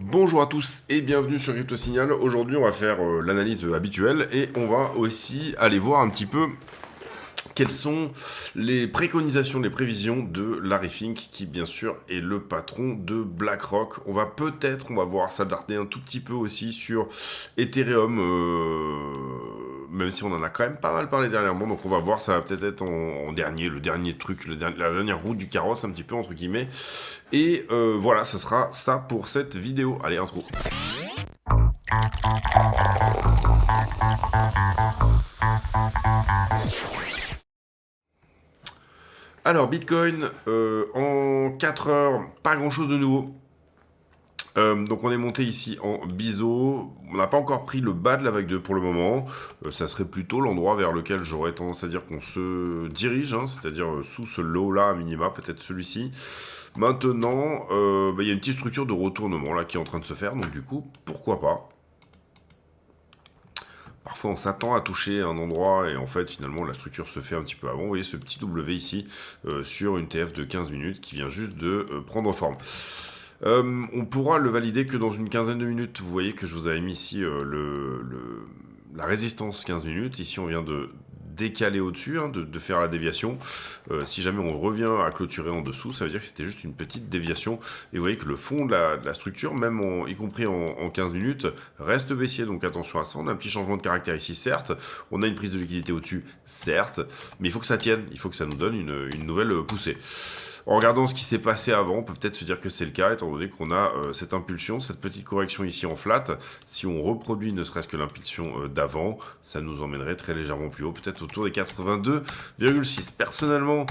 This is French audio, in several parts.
Bonjour à tous et bienvenue sur Crypto Signal. Aujourd'hui, on va faire l'analyse habituelle et on va aussi aller voir un petit peu quelles sont les préconisations, les prévisions de Larry Fink, qui bien sûr est le patron de BlackRock. On va voir s'attarder un tout petit peu aussi sur Ethereum, même si on en a quand même pas mal parlé dernièrement. Donc on va voir, ça va peut-être être en dernier, le dernier truc, la dernière roue du carrosse un petit peu entre guillemets. Et voilà, ça sera ça pour cette vidéo. Allez, intro. Alors, Bitcoin, en 4 heures, pas grand chose de nouveau. Donc on est monté ici en biseau. On n'a pas encore pris le bas de la vague 2 pour le moment. Ça serait plutôt l'endroit vers lequel j'aurais tendance à dire qu'on se dirige, hein, c'est-à-dire sous ce low là à minima, peut-être celui-ci. Maintenant, il y a une petite structure de retournement là qui est en train de se faire, donc du coup, pourquoi pas. Parfois on s'attend à toucher un endroit et en fait finalement la structure se fait un petit peu avant. Vous voyez ce petit W ici sur une TF de 15 minutes qui vient juste de prendre forme. On pourra le valider que dans une quinzaine de minutes. Vous voyez que je vous avais mis ici la résistance 15 minutes. Ici on vient de décaler au-dessus, hein, de faire la déviation. Si jamais on revient à clôturer en dessous, ça veut dire que c'était juste une petite déviation. Et vous voyez que le fond de la structure, même y compris en 15 minutes, reste baissier. Donc attention à ça. On a un petit changement de caractère ici, certes. On a une prise de liquidité au-dessus, certes. Mais il faut que ça tienne. Il faut que ça nous donne une nouvelle poussée. En regardant ce qui s'est passé avant, on peut peut-être se dire que c'est le cas, étant donné qu'on a cette impulsion, cette petite correction ici en flat. Si on reproduit ne serait-ce que l'impulsion d'avant, ça nous emmènerait très légèrement plus haut, peut-être autour des 82,6. Personnellement,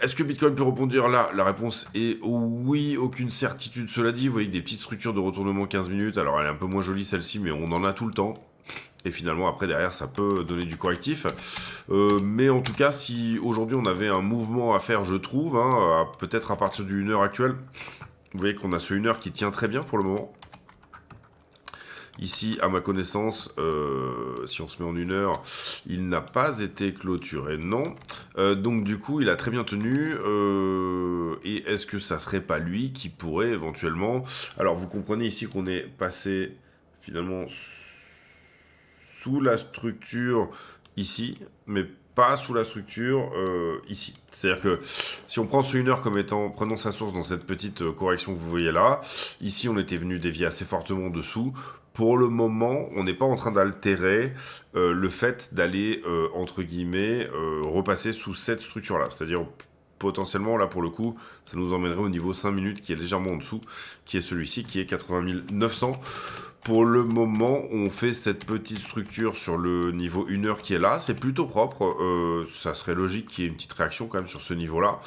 est-ce que Bitcoin peut rebondir là? La réponse est oui, aucune certitude. Cela dit, vous voyez des petites structures de retournement 15 minutes. Alors elle est un peu moins jolie celle-ci, mais on en a tout le temps. Et finalement, après, derrière, ça peut donner du correctif. Mais en tout cas, si aujourd'hui on avait un mouvement à faire, je trouve, hein, peut-être à partir du 1 heure actuelle, vous voyez qu'on a ce 1 heure qui tient très bien pour le moment. Ici, à ma connaissance, si on se met en 1 heure, il n'a pas été clôturé, non. Donc du coup, il a très bien tenu. Et est-ce que ça serait pas lui qui pourrait éventuellement... Alors vous comprenez ici qu'on est passé finalement sous la structure ici, mais pas sous la structure ici. C'est-à-dire que si on prend ce 1 heure comme étant, prenons sa source dans cette petite correction que vous voyez là, ici on était venu dévier assez fortement dessous. Pour le moment, on n'est pas en train d'altérer le fait d'aller, entre guillemets, repasser sous cette structure-là. C'est-à-dire, potentiellement, là, pour le coup, ça nous emmènerait au niveau 5 minutes, qui est légèrement en dessous, qui est celui-ci, qui est 80 900. Pour le moment, on fait cette petite structure sur le niveau 1 heure qui est là. C'est plutôt propre. Ça serait logique qu'il y ait une petite réaction quand même sur ce niveau-là.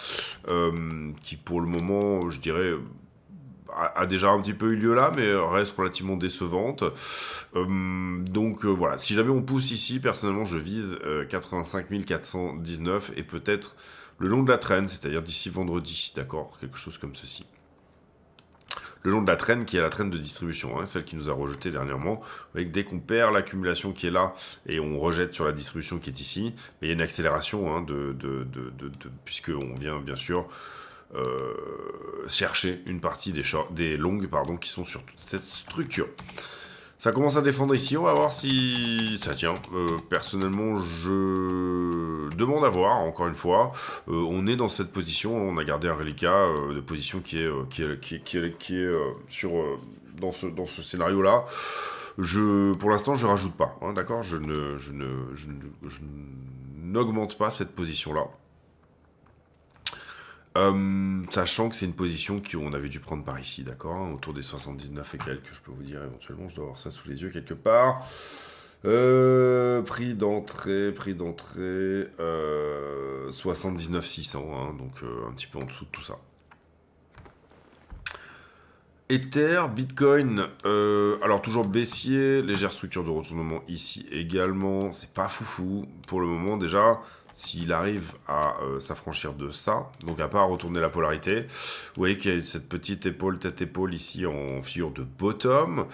Qui pour le moment, je dirais, a déjà un petit peu eu lieu là, mais reste relativement décevante. Donc voilà, si jamais on pousse ici, personnellement, je vise 85 419 et peut-être le long de la traîne, c'est-à-dire d'ici vendredi, d'accord, quelque chose comme ceci. Le long de la traîne qui est la traîne de distribution, hein, celle qui nous a rejeté dernièrement. Vous voyez que dès qu'on perd l'accumulation qui est là et on rejette sur la distribution qui est ici, mais il y a une accélération hein, puisqu'on vient bien sûr chercher une partie des longues qui sont sur toute cette structure. Ça commence à défendre ici, on va voir si ça tient. Personnellement, je demande à voir, encore une fois. On est dans cette position, on a gardé un reliquat de position qui est sur dans ce scénario-là. Pour l'instant, je rajoute pas, hein, d'accord. Je n'augmente pas cette position-là. Sachant que c'est une position qu'on avait dû prendre par ici, d'accord, hein, autour des 79 et quelques, je peux vous dire éventuellement, je dois avoir ça sous les yeux quelque part. Prix d'entrée, 79 600, hein, donc un petit peu en dessous de tout ça. Ether, Bitcoin, alors toujours baissier, légère structure de retournement ici également, c'est pas foufou pour le moment déjà. S'il arrive à s'affranchir de ça, donc à pas retourner la polarité, vous voyez qu'il y a cette petite épaule, tête-épaule ici en figure de bottom,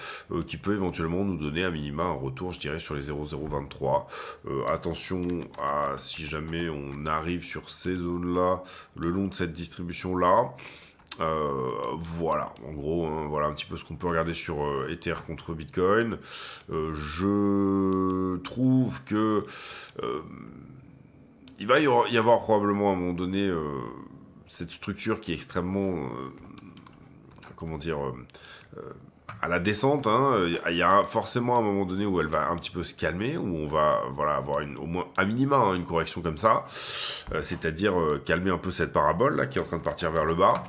qui peut éventuellement nous donner à minima un retour, je dirais, sur les 0,023. Attention à si jamais on arrive sur ces zones-là, le long de cette distribution-là. Voilà, en gros, hein, voilà un petit peu ce qu'on peut regarder sur Ether contre Bitcoin. Je trouve que il va y avoir probablement à un moment donné cette structure qui est extrêmement, comment dire, à la descente. Hein, il y a forcément un moment donné où elle va un petit peu se calmer, où on va voilà, avoir au moins à minima hein, une correction comme ça, c'est-à-dire calmer un peu cette parabole là qui est en train de partir vers le bas.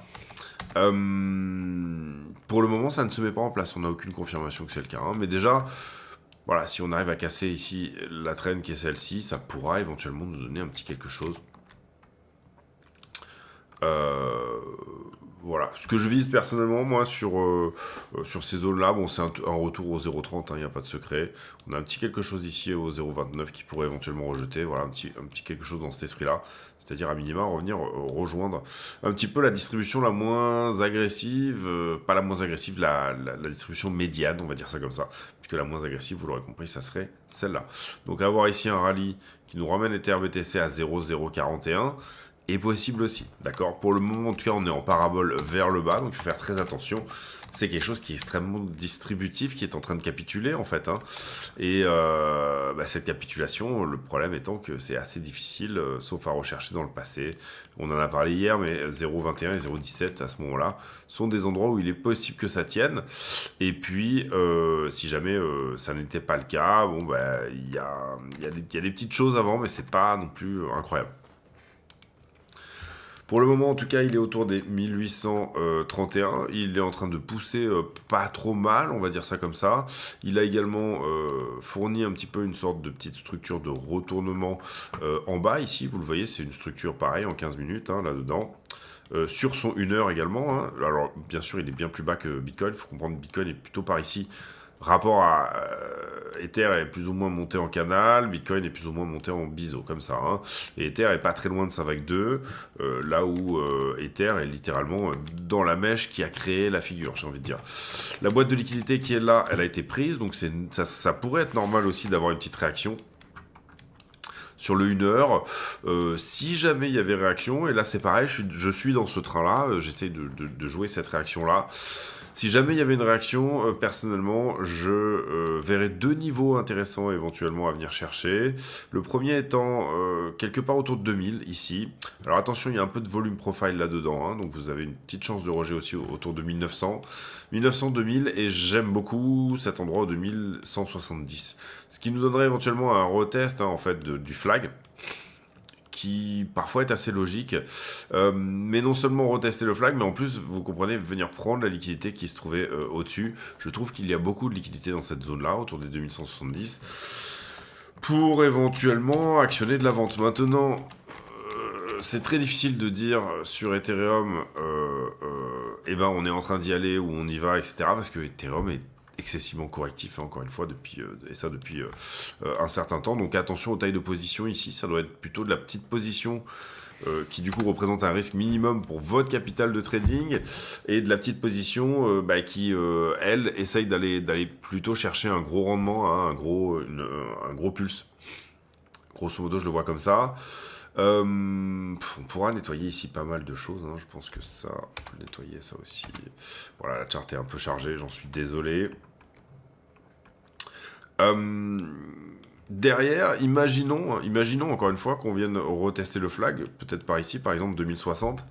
Pour le moment, ça ne se met pas en place. On n'a aucune confirmation que c'est le cas. Hein. Mais déjà, voilà, si on arrive à casser ici la traîne qui est celle-ci, ça pourra éventuellement nous donner un petit quelque chose. Voilà, ce que je vise personnellement, moi, sur ces zones-là, bon, c'est un retour au 0,30, il n'y a pas de secret. On a un petit quelque chose ici au 0,29 qui pourrait éventuellement rejeter, voilà, un petit quelque chose dans cet esprit-là. C'est-à-dire, à minima, revenir rejoindre un petit peu la distribution la moins agressive, pas la moins agressive, la distribution médiane, on va dire ça comme ça. Puisque la moins agressive, vous l'aurez compris, ça serait celle-là. Donc, avoir ici un rallye qui nous ramène Ether BTC à 0,041, est possible aussi, d'accord. Pour le moment, en tout cas, on est en parabole vers le bas, donc il faut faire très attention. C'est quelque chose qui est extrêmement distributif, qui est en train de capituler, en fait. Hein. Et cette capitulation, le problème étant que c'est assez difficile, sauf à rechercher dans le passé. On en a parlé hier, mais 0,21 et 0,17, à ce moment-là, sont des endroits où il est possible que ça tienne. Et puis, si jamais ça n'était pas le cas, bon, il y a des petites choses avant, mais c'est pas non plus incroyable. Pour le moment, en tout cas, il est autour des 1831. Il est en train de pousser pas trop mal, on va dire ça comme ça. Il a également fourni un petit peu une sorte de petite structure de retournement en bas. Ici, vous le voyez, c'est une structure pareille en 15 minutes, hein, là-dedans. Sur son 1 heure également. Hein. Alors, bien sûr, il est bien plus bas que Bitcoin. Il faut comprendre que Bitcoin est plutôt par ici. Rapport à Ether est plus ou moins monté en canal, Bitcoin est plus ou moins monté en biseau, comme ça. Hein. Et Ether est pas très loin de sa vague 2, là où Ether est littéralement dans la mèche qui a créé la figure, j'ai envie de dire. La boîte de liquidité qui est là, elle a été prise, donc ça pourrait être normal aussi d'avoir une petite réaction. Sur le 1 heure, si jamais il y avait réaction, et là c'est pareil, je suis dans ce train-là, j'essaye de jouer cette réaction-là. Si jamais il y avait une réaction, personnellement, je verrais 2 niveaux intéressants éventuellement à venir chercher. Le premier étant quelque part autour de 2000 ici. Alors attention, il y a un peu de volume profile là-dedans, hein, donc vous avez une petite chance de rejet aussi autour de 1900. 1900-2000 et j'aime beaucoup cet endroit de 2170. Ce qui nous donnerait éventuellement un retest hein, en fait du flag qui parfois est assez logique, mais non seulement retester le flag, mais en plus, vous comprenez, venir prendre la liquidité qui se trouvait au-dessus. Je trouve qu'il y a beaucoup de liquidité dans cette zone-là, autour des 2170, pour éventuellement actionner de la vente. Maintenant, c'est très difficile de dire sur Ethereum, on est en train d'y aller ou on y va, etc. Parce que Ethereum est excessivement correctif, hein, encore une fois, depuis un certain temps. Donc attention aux tailles de position ici, ça doit être plutôt de la petite position qui du coup représente un risque minimum pour votre capital de trading et de la petite position qui, elle, essaye d'aller plutôt chercher un gros rendement, hein, un gros pulse. Grosso modo, je le vois comme ça. On pourra nettoyer ici pas mal de choses, hein. Je pense que ça, on peut nettoyer ça aussi. Voilà, la charte est un peu chargée, j'en suis désolé. Derrière, imaginons encore une fois qu'on vienne retester le flag, peut-être par ici, par exemple 2060.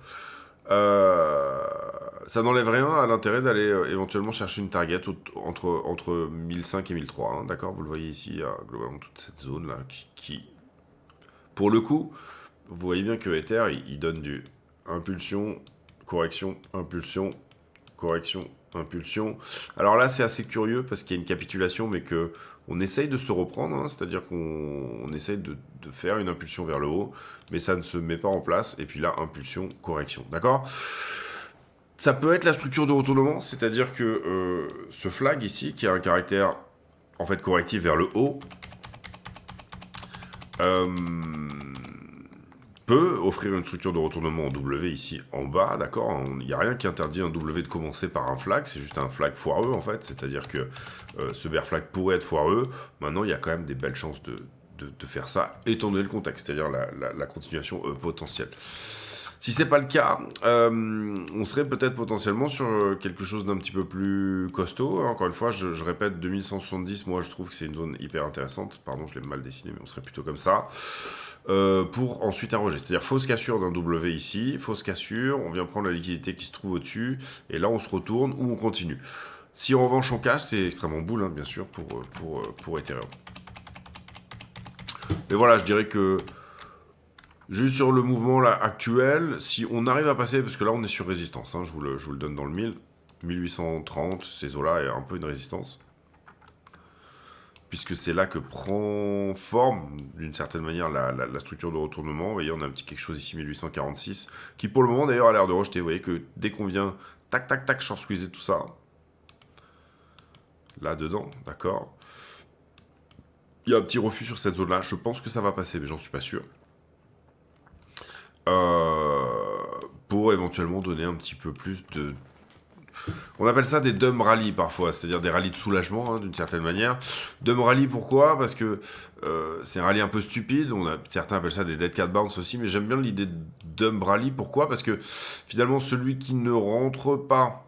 Ça n'enlève rien à l'intérêt d'aller éventuellement chercher une target entre 1005 et 1003, hein, d'accord. Vous le voyez ici, il y a globalement toute cette zone là qui pour le coup, vous voyez bien que Ether, il donne du impulsion, correction, impulsion, correction, impulsion. Alors là, c'est assez curieux parce qu'il y a une capitulation, mais que on essaye de se reprendre, hein, c'est-à-dire qu'on essaye de faire une impulsion vers le haut, mais ça ne se met pas en place. Et puis là, impulsion, correction, d'accord ? Ça peut être la structure de retournement, c'est-à-dire que ce flag ici, qui a un caractère en fait correctif vers le haut, peut offrir une structure de retournement en W ici en bas, d'accord. Il n'y a rien qui interdit un W de commencer par un flag, c'est juste un flag foireux en fait, c'est-à-dire que ce bear flag pourrait être foireux. Maintenant, il y a quand même des belles chances de faire ça, étant donné le contexte, c'est-à-dire la continuation potentielle. Si c'est pas le cas, on serait peut-être potentiellement sur quelque chose d'un petit peu plus costaud. Encore une fois, je répète, 2170, moi je trouve que c'est une zone hyper intéressante. Pardon, je l'ai mal dessiné, mais on serait plutôt comme ça. Pour ensuite un rejet. C'est-à-dire fausse cassure d'un W ici, fausse cassure, on vient prendre la liquidité qui se trouve au-dessus, et là on se retourne ou on continue. Si en revanche on casse, c'est extrêmement bull, hein, bien sûr, pour Ethereum. Mais voilà, je dirais que juste sur le mouvement là, actuel, si on arrive à passer, parce que là on est sur résistance, hein, je vous le donne dans le 1000, 1830, ces eaux-là, est un peu une résistance. Puisque c'est là que prend forme, d'une certaine manière, la structure de retournement. Vous voyez, on a un petit quelque chose ici, 1846, qui pour le moment d'ailleurs a l'air de rejeter. Vous voyez que dès qu'on vient, tac, tac, tac, short squeezer tout ça, là-dedans, d'accord. Il y a un petit refus sur cette zone-là. Je pense que ça va passer, mais j'en suis pas sûr. Pour éventuellement donner un petit peu plus de... On appelle ça des dumb rallies parfois, c'est-à-dire des rallyes de soulagement, hein, d'une certaine manière. Dumb rally, pourquoi? Parce que c'est un rallye un peu stupide. Certains appellent ça des dead cat bounce aussi, mais j'aime bien l'idée de dumb rally. Pourquoi? Parce que finalement, celui qui ne rentre pas,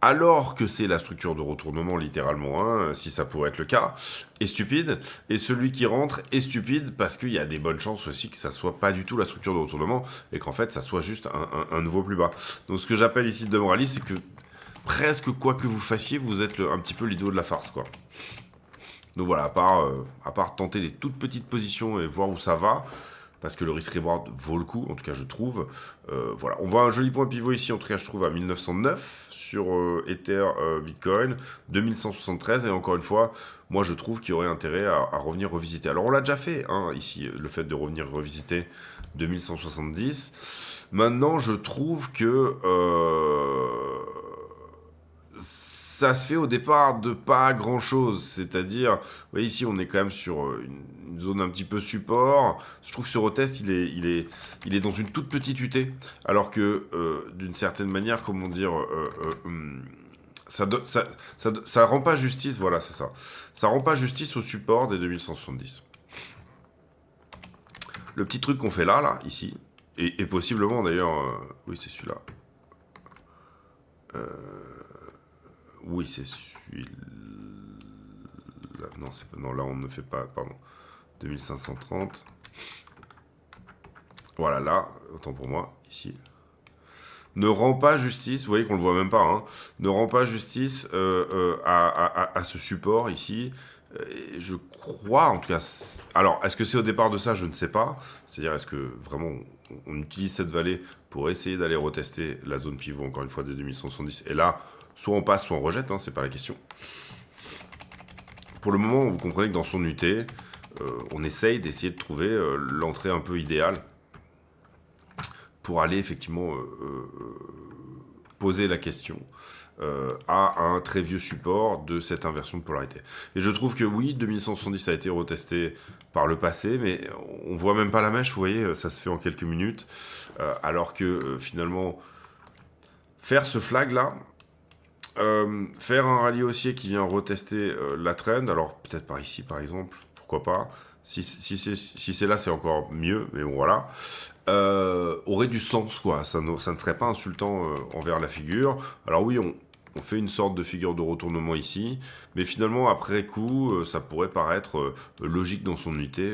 alors que c'est la structure de retournement littéralement, hein, si ça pourrait être le cas, est stupide, et celui qui rentre est stupide parce qu'il y a des bonnes chances aussi que ça soit pas du tout la structure de retournement, et qu'en fait ça soit juste un nouveau plus bas. Donc ce que j'appelle ici dumb rally, c'est que presque quoi que vous fassiez, vous êtes un petit peu l'idiot de la farce, quoi. Donc voilà, à part tenter des toutes petites positions et voir où ça va, parce que le risk-reward vaut le coup, en tout cas je trouve. Voilà, on voit un joli point pivot ici, en tout cas je trouve à 1909 sur Ether Bitcoin, 2173, et encore une fois, moi je trouve qu'il y aurait intérêt à revenir revisiter. Alors on l'a déjà fait, hein, ici, le fait de revenir revisiter 2170. Maintenant, je trouve que ça se fait au départ de pas grand chose, c'est-à-dire, vous voyez ici on est quand même sur une zone un petit peu support. Je trouve que ce retest il est dans une toute petite UT, alors que d'une certaine manière, comment dire, ça rend pas justice, voilà c'est ça, ça rend pas justice au support des 2170. Le petit truc qu'on fait là ici, et possiblement d'ailleurs, oui c'est celui-là. Oui, c'est celui-là. Non, non, là, on ne fait pas. Pardon. 2530. Voilà, là, autant pour moi, ici. Ne rend pas justice, vous voyez qu'on le voit même pas, hein, ne rend pas justice à ce support ici. Je crois, en tout cas. Alors, est-ce que c'est au départ de ça? Je ne sais pas. C'est-à-dire, est-ce que vraiment on utilise cette vallée pour essayer d'aller retester la zone pivot, encore une fois, de 2170? Et là, soit on passe, soit on rejette, hein, c'est pas la question. Pour le moment, vous comprenez que dans son UT, on essaye d'essayer de trouver l'entrée un peu idéale pour aller effectivement poser la question à un très vieux support de cette inversion de polarité. Et je trouve que oui, 2170 a été retesté par le passé, mais on voit même pas la mèche, vous voyez, ça se fait en quelques minutes, alors que finalement, faire ce flag-là, faire un rallye haussier qui vient retester la trend, alors peut-être par ici par exemple, pourquoi pas, si c'est là c'est encore mieux, mais bon voilà, aurait du sens quoi, ça ne serait pas insultant envers la figure. Alors oui, on fait une sorte de figure de retournement ici, mais finalement après coup, ça pourrait paraître logique dans son unité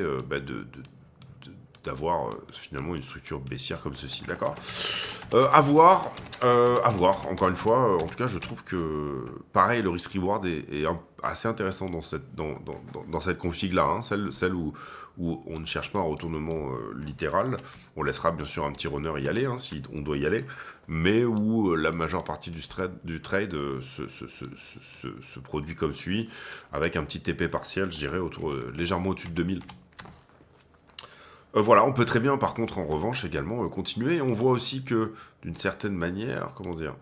d'avoir finalement une structure baissière comme ceci, d'accord. À voir, encore une fois, en tout cas je trouve que pareil le risk reward est assez intéressant dans cette config là, hein, celle où on ne cherche pas un retournement littéral, on laissera bien sûr un petit runner y aller, hein, si on doit y aller, mais où la majeure partie du trade se produit comme suit, avec un petit TP partiel, je dirais légèrement au-dessus de 2000. Voilà, on peut très bien, par contre, en revanche, également continuer. On voit aussi que, d'une certaine manière, comment dire,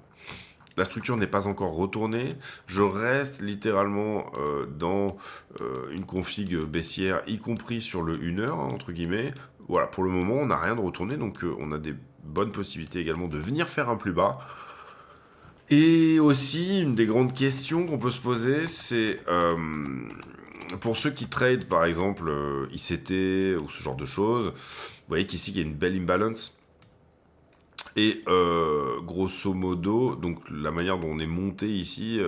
la structure n'est pas encore retournée. Je reste littéralement dans une config baissière, y compris sur le 1 heure, hein, entre guillemets. Voilà, pour le moment, on n'a rien de retourné, donc on a des bonnes possibilités également de venir faire un plus bas. Et aussi, une des grandes questions qu'on peut se poser, c'est pour ceux qui trade, par exemple, ICT ou ce genre de choses, vous voyez qu'ici, il y a une belle imbalance. Et grosso modo, donc la manière dont on est monté ici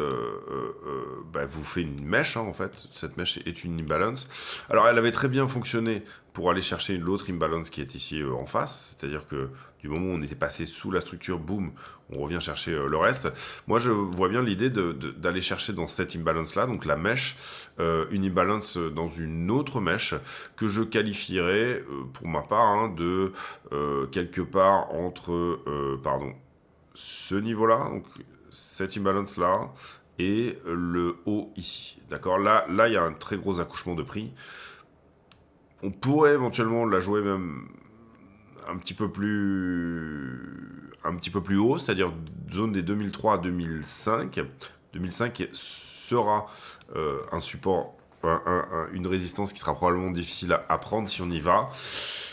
vous fait une mèche, hein, en fait. Cette mèche est une imbalance. Alors elle avait très bien fonctionné pour aller chercher l'autre imbalance qui est ici en face. C'est-à-dire que du moment où on était passé sous la structure, boum, on revient chercher le reste. Moi je vois bien l'idée d'aller chercher dans cette imbalance là, donc la mèche, une imbalance dans une autre mèche que je qualifierais pour ma part de quelque part entre ce niveau-là, donc cette imbalance-là, et le haut ici. D'accord, là, il y a un très gros accouchement de prix. On pourrait éventuellement la jouer même un petit peu plus haut, c'est-à-dire zone des 2003 à 2005. 2005 sera un support, une résistance qui sera probablement difficile à prendre si on y va.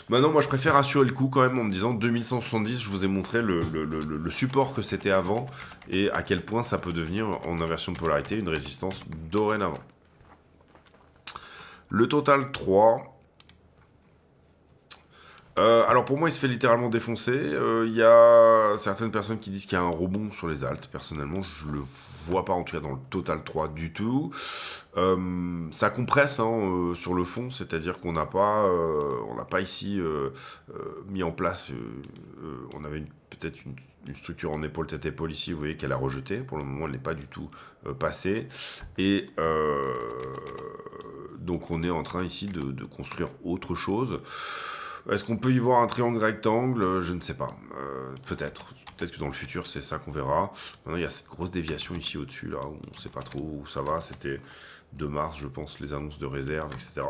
Maintenant, moi, je préfère assurer le coup quand même en me disant 2170, je vous ai montré le support que c'était avant et à quel point ça peut devenir, en inversion de polarité, une résistance dorénavant. Le total 3. Alors pour moi, il se fait littéralement défoncer. Il y a certaines personnes qui disent qu'il y a un rebond sur les altes. Personnellement, je le vois pas en tout cas dans le total 3 du tout. Ça compresse sur le fond, c'est-à-dire qu'on n'a pas ici mis en place. On avait peut-être une structure en épaule tête épaule ici. Vous voyez qu'elle a rejeté. Pour le moment, elle n'est pas du tout passée. Et donc on est en train ici de construire autre chose. Est-ce qu'on peut y voir un triangle rectangle? Je ne sais pas. Peut-être. Peut-être que dans le futur, c'est ça qu'on verra. Maintenant, il y a cette grosse déviation ici au-dessus, là, où on ne sait pas trop où ça va. C'était 2 mars, je pense, les annonces de réserve, etc.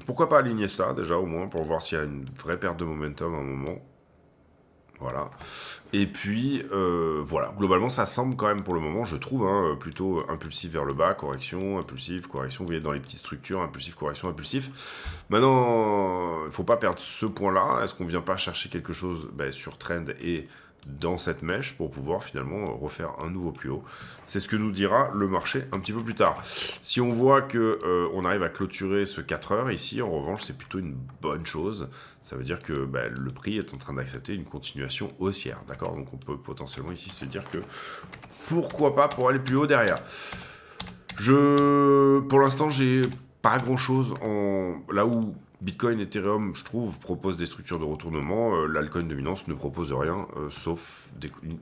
Pourquoi pas aligner ça, déjà, au moins, pour voir s'il y a une vraie perte de momentum à un moment. Voilà. Et puis, voilà, globalement, ça semble quand même pour le moment, je trouve, plutôt impulsif vers le bas, correction, impulsif, correction, vous voyez, dans les petites structures, impulsif, correction, impulsif. Maintenant, il ne faut pas perdre ce point-là. Est-ce qu'on ne vient pas chercher quelque chose sur trend et dans cette mèche pour pouvoir finalement refaire un nouveau plus haut? C'est ce que nous dira le marché un petit peu plus tard. Si on voit que on arrive à clôturer ce 4 heures ici, en revanche, c'est plutôt une bonne chose. Ça veut dire que le prix est en train d'accepter une continuation haussière, d'accord? Donc on peut potentiellement ici se dire que pourquoi pas pour aller plus haut derrière. Pour l'instant, j'ai pas grand chose là où Bitcoin et Ethereum, je trouve, proposent des structures de retournement. L'altcoin dominance ne propose rien, sauf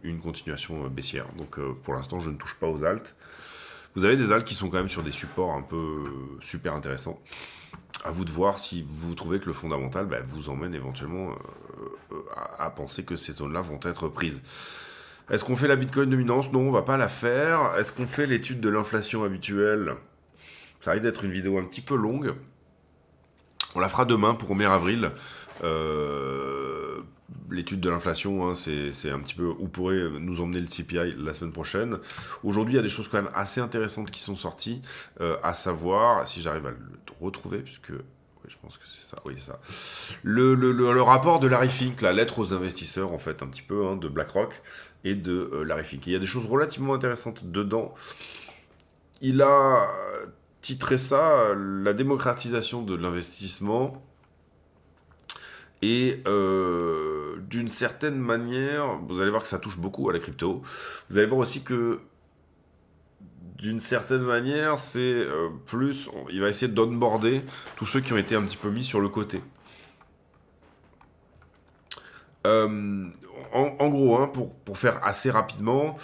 une continuation baissière. Donc pour l'instant, je ne touche pas aux alts. Vous avez des alts qui sont quand même sur des supports un peu super intéressants. À vous de voir si vous trouvez que le fondamental vous emmène éventuellement à penser que ces zones-là vont être prises. Est-ce qu'on fait la Bitcoin dominance? Non, on va pas la faire. Est-ce qu'on fait l'étude de l'inflation habituelle? Ça risque d'être une vidéo un petit peu longue. On la fera demain pour 1er avril. L'étude de l'inflation, c'est un petit peu où pourrait nous emmener le CPI la semaine prochaine. Aujourd'hui, il y a des choses quand même assez intéressantes qui sont sorties, à savoir, si j'arrive à le retrouver, puisque je pense que c'est ça, oui, c'est ça. Le rapport de Larry Fink, la lettre aux investisseurs, en fait, un petit peu, de BlackRock et de Larry Fink. Et il y a des choses relativement intéressantes dedans. Il a titré ça la démocratisation de l'investissement. Et d'une certaine manière, vous allez voir que ça touche beaucoup à la crypto. Vous allez voir aussi que d'une certaine manière, c'est il va essayer d'onboarder tous ceux qui ont été un petit peu mis sur le côté. En gros, pour faire assez rapidement,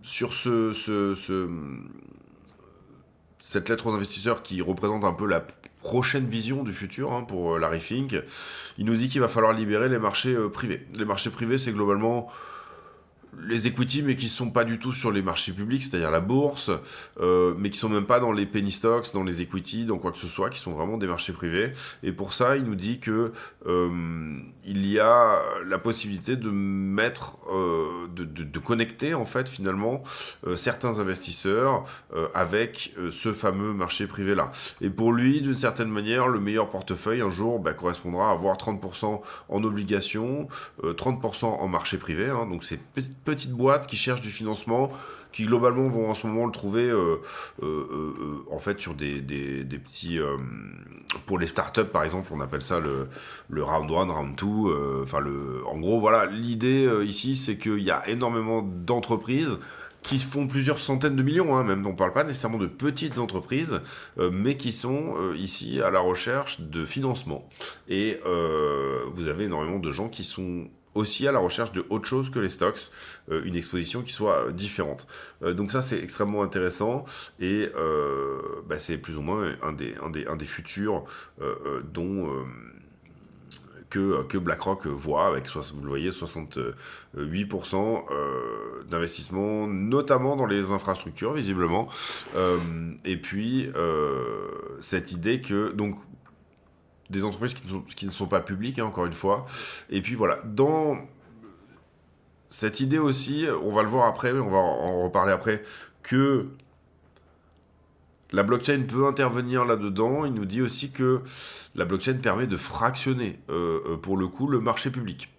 sur cette lettre aux investisseurs qui représente un peu la prochaine vision du futur pour Larry Fink, il nous dit qu'il va falloir libérer les marchés privés. Les marchés privés, c'est globalement les equity, mais qui ne sont pas du tout sur les marchés publics, c'est-à-dire la bourse, mais qui sont même pas dans les penny stocks, dans les equity, dans quoi que ce soit, qui sont vraiment des marchés privés. Et pour ça, il nous dit que il y a la possibilité de mettre, de connecter en fait finalement certains investisseurs avec ce fameux marché privé-là. Et pour lui, d'une certaine manière, le meilleur portefeuille un jour correspondra à avoir 30% en obligations, 30% en marché privé. Donc c'est petites boîtes qui cherchent du financement, qui globalement vont en ce moment le trouver en fait sur des petits... pour les startups par exemple, on appelle ça le round 1, round 2. En gros, voilà, l'idée ici, c'est qu'il y a énormément d'entreprises qui font plusieurs centaines de millions, hein, même. On ne parle pas nécessairement de petites entreprises, mais qui sont ici à la recherche de financement. Et vous avez énormément de gens qui sont aussi à la recherche de autre chose que les stocks, une exposition qui soit différente. Donc ça, c'est extrêmement intéressant et c'est plus ou moins un des futurs dont... que BlackRock voit avec, vous le voyez, 68% d'investissement, notamment dans les infrastructures, visiblement. Et puis, cette idée que, donc, des entreprises qui ne sont pas publiques, hein, encore une fois. Et puis, voilà, dans cette idée aussi, on va le voir après, on va en reparler après, que la blockchain peut intervenir là-dedans. Il nous dit aussi que la blockchain permet de fractionner, pour le coup, le marché public.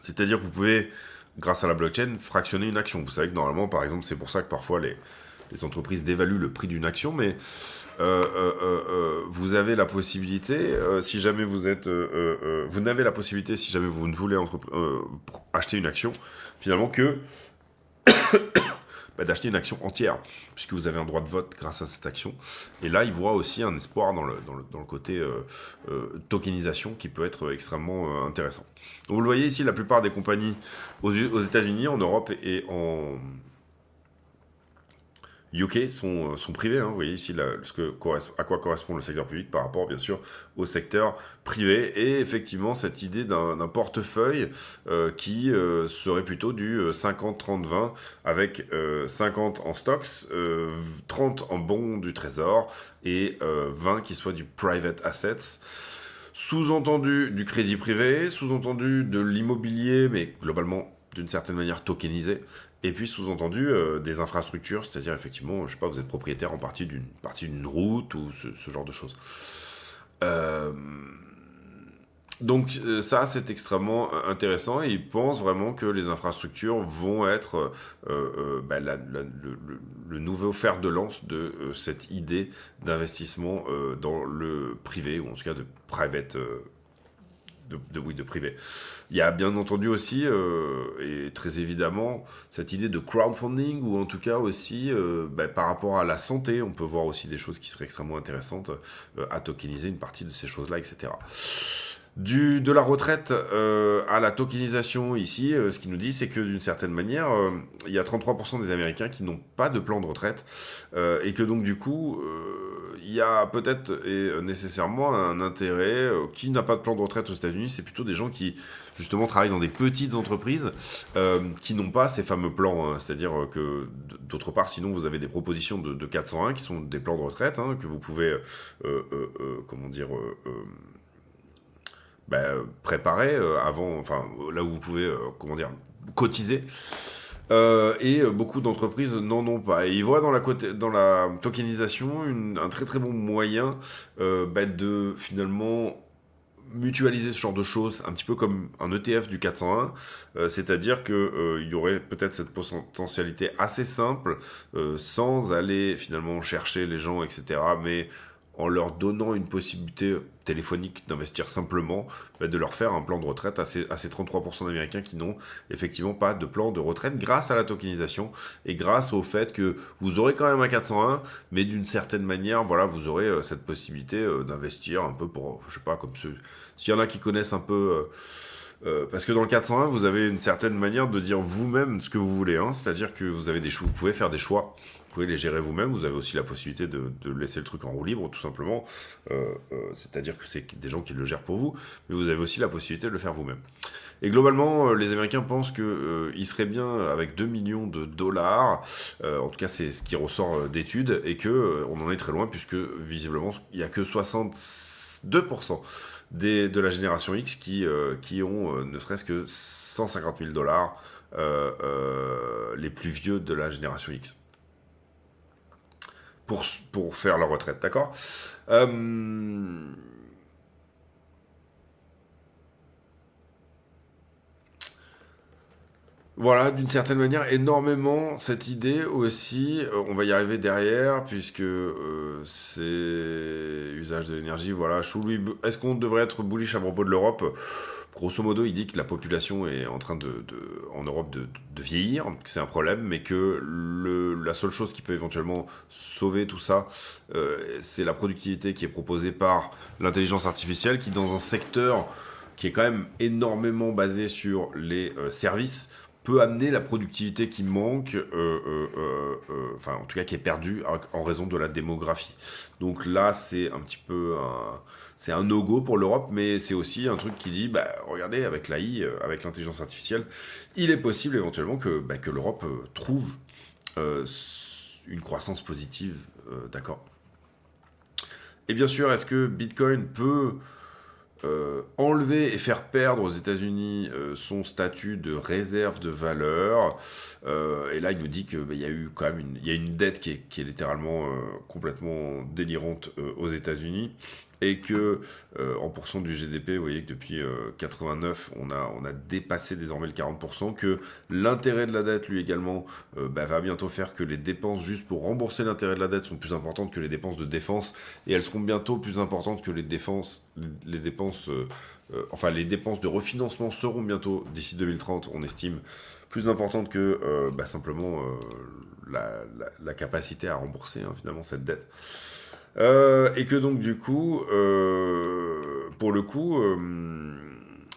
C'est-à-dire que vous pouvez, grâce à la blockchain, fractionner une action. Vous savez que normalement, par exemple, c'est pour ça que parfois les entreprises dévaluent le prix d'une action, mais vous avez la possibilité, si jamais vous êtes... vous n'avez la possibilité, si jamais vous ne voulez acheter une action, finalement, que d'acheter une action entière, puisque vous avez un droit de vote grâce à cette action. Et là, il voit aussi un espoir dans le côté tokenisation qui peut être extrêmement intéressant. Donc, vous le voyez ici, la plupart des compagnies aux États-Unis, en Europe et en UK sont privés. Hein. Vous voyez ici à quoi correspond le secteur public par rapport, bien sûr, au secteur privé. Et effectivement, cette idée d'un portefeuille qui serait plutôt du 50-30-20, avec 50 en stocks, 30 en bons du trésor et 20 qui soit du private assets. Sous-entendu du crédit privé, sous-entendu de l'immobilier, mais globalement d'une certaine manière tokenisé. Et puis sous-entendu des infrastructures, c'est-à-dire effectivement, je sais pas, vous êtes propriétaire en partie d'une route ou ce genre de choses. Donc ça, c'est extrêmement intéressant et il pense vraiment que les infrastructures vont être le nouveau fer de lance de cette idée d'investissement dans le privé, ou en tout cas de private de privé. Il y a bien entendu aussi, et très évidemment, cette idée de crowdfunding, ou en tout cas aussi, par rapport à la santé, on peut voir aussi des choses qui seraient extrêmement intéressantes à tokeniser une partie de ces choses-là, etc. De la retraite à la tokenisation ici, ce qu'il nous dit, c'est que d'une certaine manière, il y a 33% des Américains qui n'ont pas de plan de retraite, et que donc du coup, il y a peut-être et nécessairement un intérêt. Qui n'a pas de plan de retraite aux États-Unis, c'est plutôt des gens qui justement travaillent dans des petites entreprises qui n'ont pas ces fameux plans. Hein. C'est-à-dire que d'autre part, sinon vous avez des propositions de 401 qui sont des plans de retraite que vous pouvez, préparer avant, enfin là où vous pouvez, cotiser. Et beaucoup d'entreprises n'en ont pas. Et ils voient dans la tokenisation un très très bon moyen de finalement mutualiser ce genre de choses, un petit peu comme un ETF du 401, c'est-à-dire que il y aurait peut-être cette potentialité assez simple, sans aller finalement chercher les gens, etc., mais en leur donnant une possibilité téléphonique d'investir simplement, de leur faire un plan de retraite à ces 33% d'Américains qui n'ont effectivement pas de plan de retraite grâce à la tokenisation et grâce au fait que vous aurez quand même un 401, mais d'une certaine manière, voilà, vous aurez cette possibilité d'investir un peu pour, je sais pas, comme ceux... S'il y en a qui connaissent un peu... parce que dans le 401, vous avez une certaine manière de dire vous-même ce que vous voulez. Hein, c'est-à-dire que vous avez vous pouvez faire des choix. Vous pouvez les gérer vous-même. Vous avez aussi la possibilité de laisser le truc en roue libre, tout simplement. C'est-à-dire que c'est des gens qui le gèrent pour vous. Mais vous avez aussi la possibilité de le faire vous-même. Et globalement, les Américains pensent qu'il serait bien avec 2 millions de dollars. En tout cas, c'est ce qui ressort d'études. Et qu'on en est très loin, puisque visiblement, il n'y a que 62% de la génération X qui ont ne serait-ce que 150 000 dollars, les plus vieux de la génération X, pour faire leur retraite, d'accord. Voilà, d'une certaine manière, énormément cette idée aussi, on va y arriver derrière, puisque c'est usage de l'énergie, voilà. Est-ce qu'on devrait être bullish à propos de l'Europe? Grosso modo, il dit que la population est en train en Europe de vieillir, que c'est un problème, mais que la seule chose qui peut éventuellement sauver tout ça, c'est la productivité qui est proposée par l'intelligence artificielle, qui dans un secteur qui est quand même énormément basé sur les services, peut amener la productivité qui manque, enfin en tout cas qui est perdue en raison de la démographie. Donc là, c'est un petit peu c'est un no-go pour l'Europe, mais c'est aussi un truc qui dit, bah, regardez, avec l'AI, avec l'intelligence artificielle, il est possible éventuellement que l'Europe trouve euh, une croissance positive, d'accord. Et bien sûr, est-ce que Bitcoin peut enlever et faire perdre aux États-Unis son statut de réserve de valeur. Et là, il nous dit qu'il y a eu quand même il y a une dette qui est littéralement complètement délirante aux États-Unis. Et que en pourcent du GDP, vous voyez que depuis 89, on a dépassé désormais le 40%, que l'intérêt de la dette, lui également, va bientôt faire que les dépenses juste pour rembourser l'intérêt de la dette sont plus importantes que les dépenses de défense, et elles seront bientôt plus importantes que les dépenses, enfin les dépenses de refinancement seront bientôt, d'ici 2030, on estime, plus importantes que simplement la capacité à rembourser finalement cette dette. Et que donc du coup, pour le coup,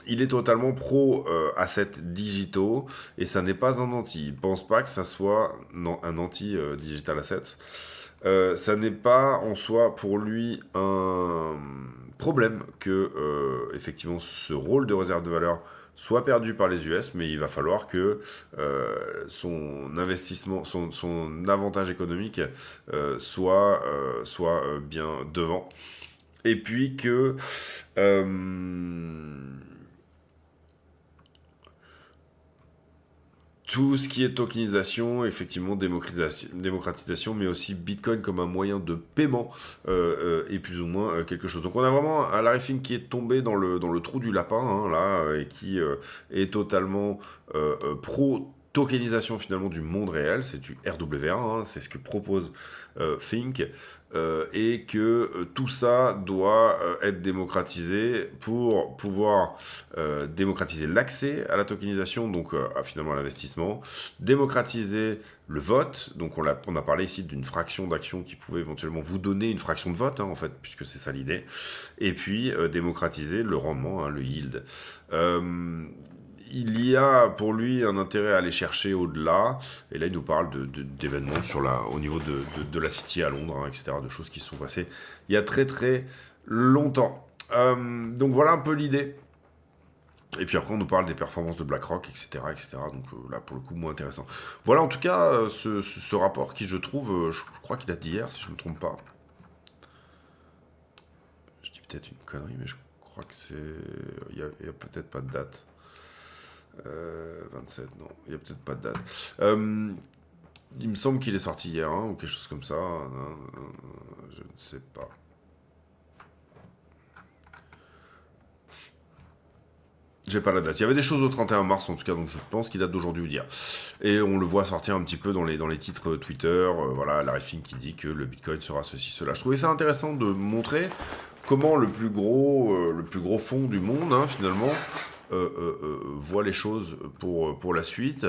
il est totalement pro assets digitaux et ça n'est pas un anti. Il pense pas que ça soit un anti digital assets. Ça n'est pas en soi pour lui un problème que effectivement ce rôle de réserve de valeur soit perdu par les US, mais il va falloir que son investissement, son avantage économique soit bien devant. Et puis que tout ce qui est tokenisation, effectivement, démocratisation, mais aussi Bitcoin comme un moyen de paiement est plus ou moins quelque chose. Donc on a vraiment un Larry Fink qui est tombé dans le trou du lapin, là, et qui est totalement pro tokenisation finalement du monde réel, c'est du RWA, c'est ce que propose Fink, et que tout ça doit être démocratisé pour pouvoir démocratiser l'accès à la tokenisation, donc finalement à l'investissement, démocratiser le vote, donc on a parlé ici d'une fraction d'action qui pouvait éventuellement vous donner une fraction de vote, en fait, puisque c'est ça l'idée, et puis démocratiser le rendement, le yield. Il y a pour lui un intérêt à aller chercher au-delà, et là il nous parle d'événements au niveau de la City à Londres, etc., de choses qui se sont passées il y a très très longtemps. Donc voilà un peu l'idée. Et puis après, on nous parle des performances de BlackRock, etc., etc. Donc là, pour le coup, moins intéressant. Voilà, en tout cas, ce rapport qui, je trouve, je crois qu'il date d'hier, si je ne me trompe pas. Je dis peut-être une connerie, mais je crois que c'est... Il y a peut-être pas de date. 27, non, il n'y a peut-être pas de date. Il me semble qu'il est sorti hier, ou quelque chose comme ça. Je ne sais pas. J'ai pas la date. Il y avait des choses au 31 mars en tout cas, donc je pense qu'il date d'aujourd'hui ou d'hier. Et on le voit sortir un petit peu dans les titres Twitter. Voilà, Larry Fink qui dit que le Bitcoin sera ceci, cela. Je trouvais ça intéressant de montrer comment le plus gros fonds du monde, finalement, voit les choses pour la suite.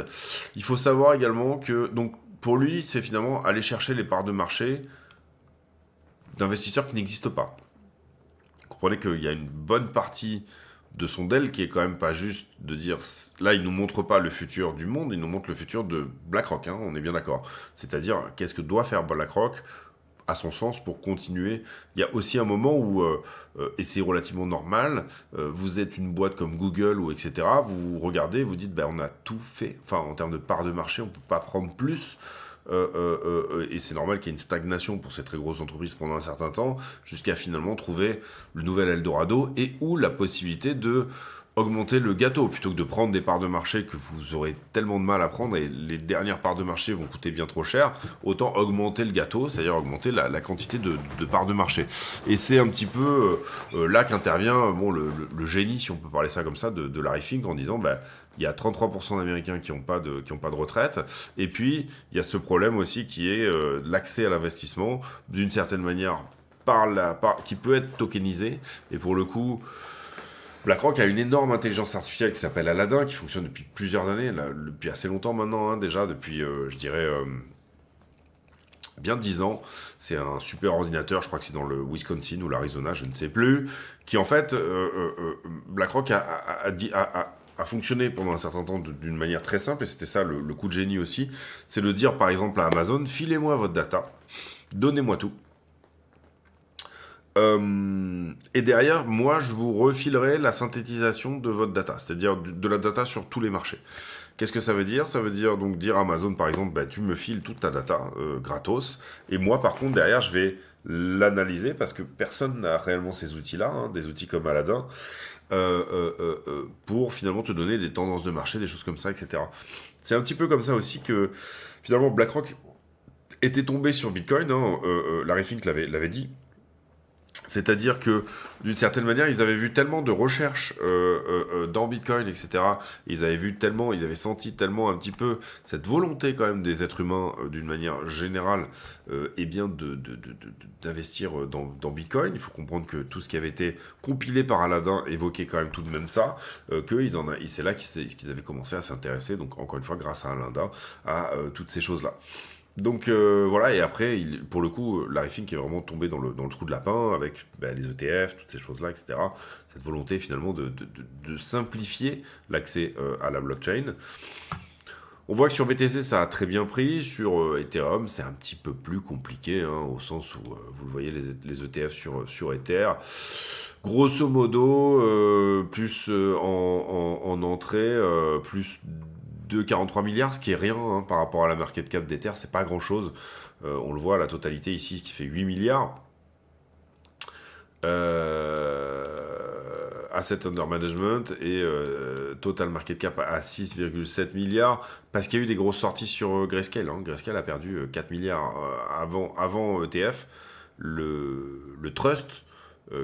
Il faut savoir également que, donc, pour lui, c'est finalement aller chercher les parts de marché d'investisseurs qui n'existent pas. Vous comprenez qu'il y a une bonne partie de son DEL qui est quand même pas juste de dire là il nous montre pas le futur du monde, il nous montre le futur de BlackRock, on est bien d'accord, c'est-à-dire qu'est-ce que doit faire BlackRock à son sens pour continuer. Il y a aussi un moment où et c'est relativement normal, vous êtes une boîte comme Google ou etc, vous regardez, vous dites on a tout fait, enfin en termes de part de marché on peut pas prendre plus. Et c'est normal qu'il y ait une stagnation pour ces très grosses entreprises pendant un certain temps, jusqu'à finalement trouver le nouvel Eldorado et ou la possibilité de augmenter le gâteau, plutôt que de prendre des parts de marché que vous aurez tellement de mal à prendre et les dernières parts de marché vont coûter bien trop cher, autant augmenter le gâteau, c'est-à-dire augmenter la quantité de parts de marché. Et c'est un petit peu là qu'intervient le génie, si on peut parler ça comme ça, de Larry Fink en disant il y a 33% d'Américains qui n'ont pas de retraite, et puis il y a ce problème aussi qui est l'accès à l'investissement d'une certaine manière qui peut être tokenisé, et pour le coup BlackRock a une énorme intelligence artificielle qui s'appelle Aladdin, qui fonctionne depuis plusieurs années, là, depuis assez longtemps maintenant, hein, déjà, depuis, je dirais, bien 10 ans. C'est un super ordinateur, je crois que c'est dans le Wisconsin ou l'Arizona, je ne sais plus, qui en fait, BlackRock a fonctionné pendant un certain temps d'une manière très simple, et c'était ça le coup de génie aussi, c'est de dire par exemple à Amazon, filez-moi votre data, donnez-moi tout. Et derrière, moi, je vous refilerai la synthétisation de votre data, c'est-à-dire de la data sur tous les marchés. Qu'est-ce que ça veut dire? Ça veut dire donc dire à Amazon, par exemple, tu me files toute ta data gratos, et moi, par contre, derrière, je vais l'analyser parce que personne n'a réellement ces outils-là, hein, des outils comme Aladdin, pour finalement te donner des tendances de marché, des choses comme ça, etc. C'est un petit peu comme ça aussi que finalement BlackRock était tombé sur Bitcoin, hein, Larry Fink l'avait dit. C'est-à-dire que, d'une certaine manière, ils avaient vu tellement de recherches dans Bitcoin, etc. Ils avaient senti tellement un petit peu cette volonté quand même des êtres humains, d'une manière générale, eh bien d'investir dans Bitcoin. Il faut comprendre que tout ce qui avait été compilé par Aladdin évoquait quand même tout de même ça, c'est là qu'ils avaient commencé à s'intéresser, donc encore une fois, grâce à Aladdin, à toutes ces choses-là. Donc voilà, et après, pour le coup, Larry Fink est vraiment tombé dans le trou de lapin avec les ETF, toutes ces choses-là, etc. Cette volonté finalement de simplifier l'accès à la blockchain. On voit que sur BTC, ça a très bien pris. Sur Ethereum, c'est un petit peu plus compliqué, hein, au sens où, vous le voyez, les ETF sur Ether. Grosso modo, plus en entrée, plus de 43 milliards, ce qui est rien hein, par rapport à la market cap d'Ether, c'est pas grand chose. On le voit, la totalité ici qui fait 8 milliards. Asset under management et total market cap à 6,7 milliards parce qu'il y a eu des grosses sorties sur Grayscale. Hein. Grayscale a perdu 4 milliards avant ETF. Le trust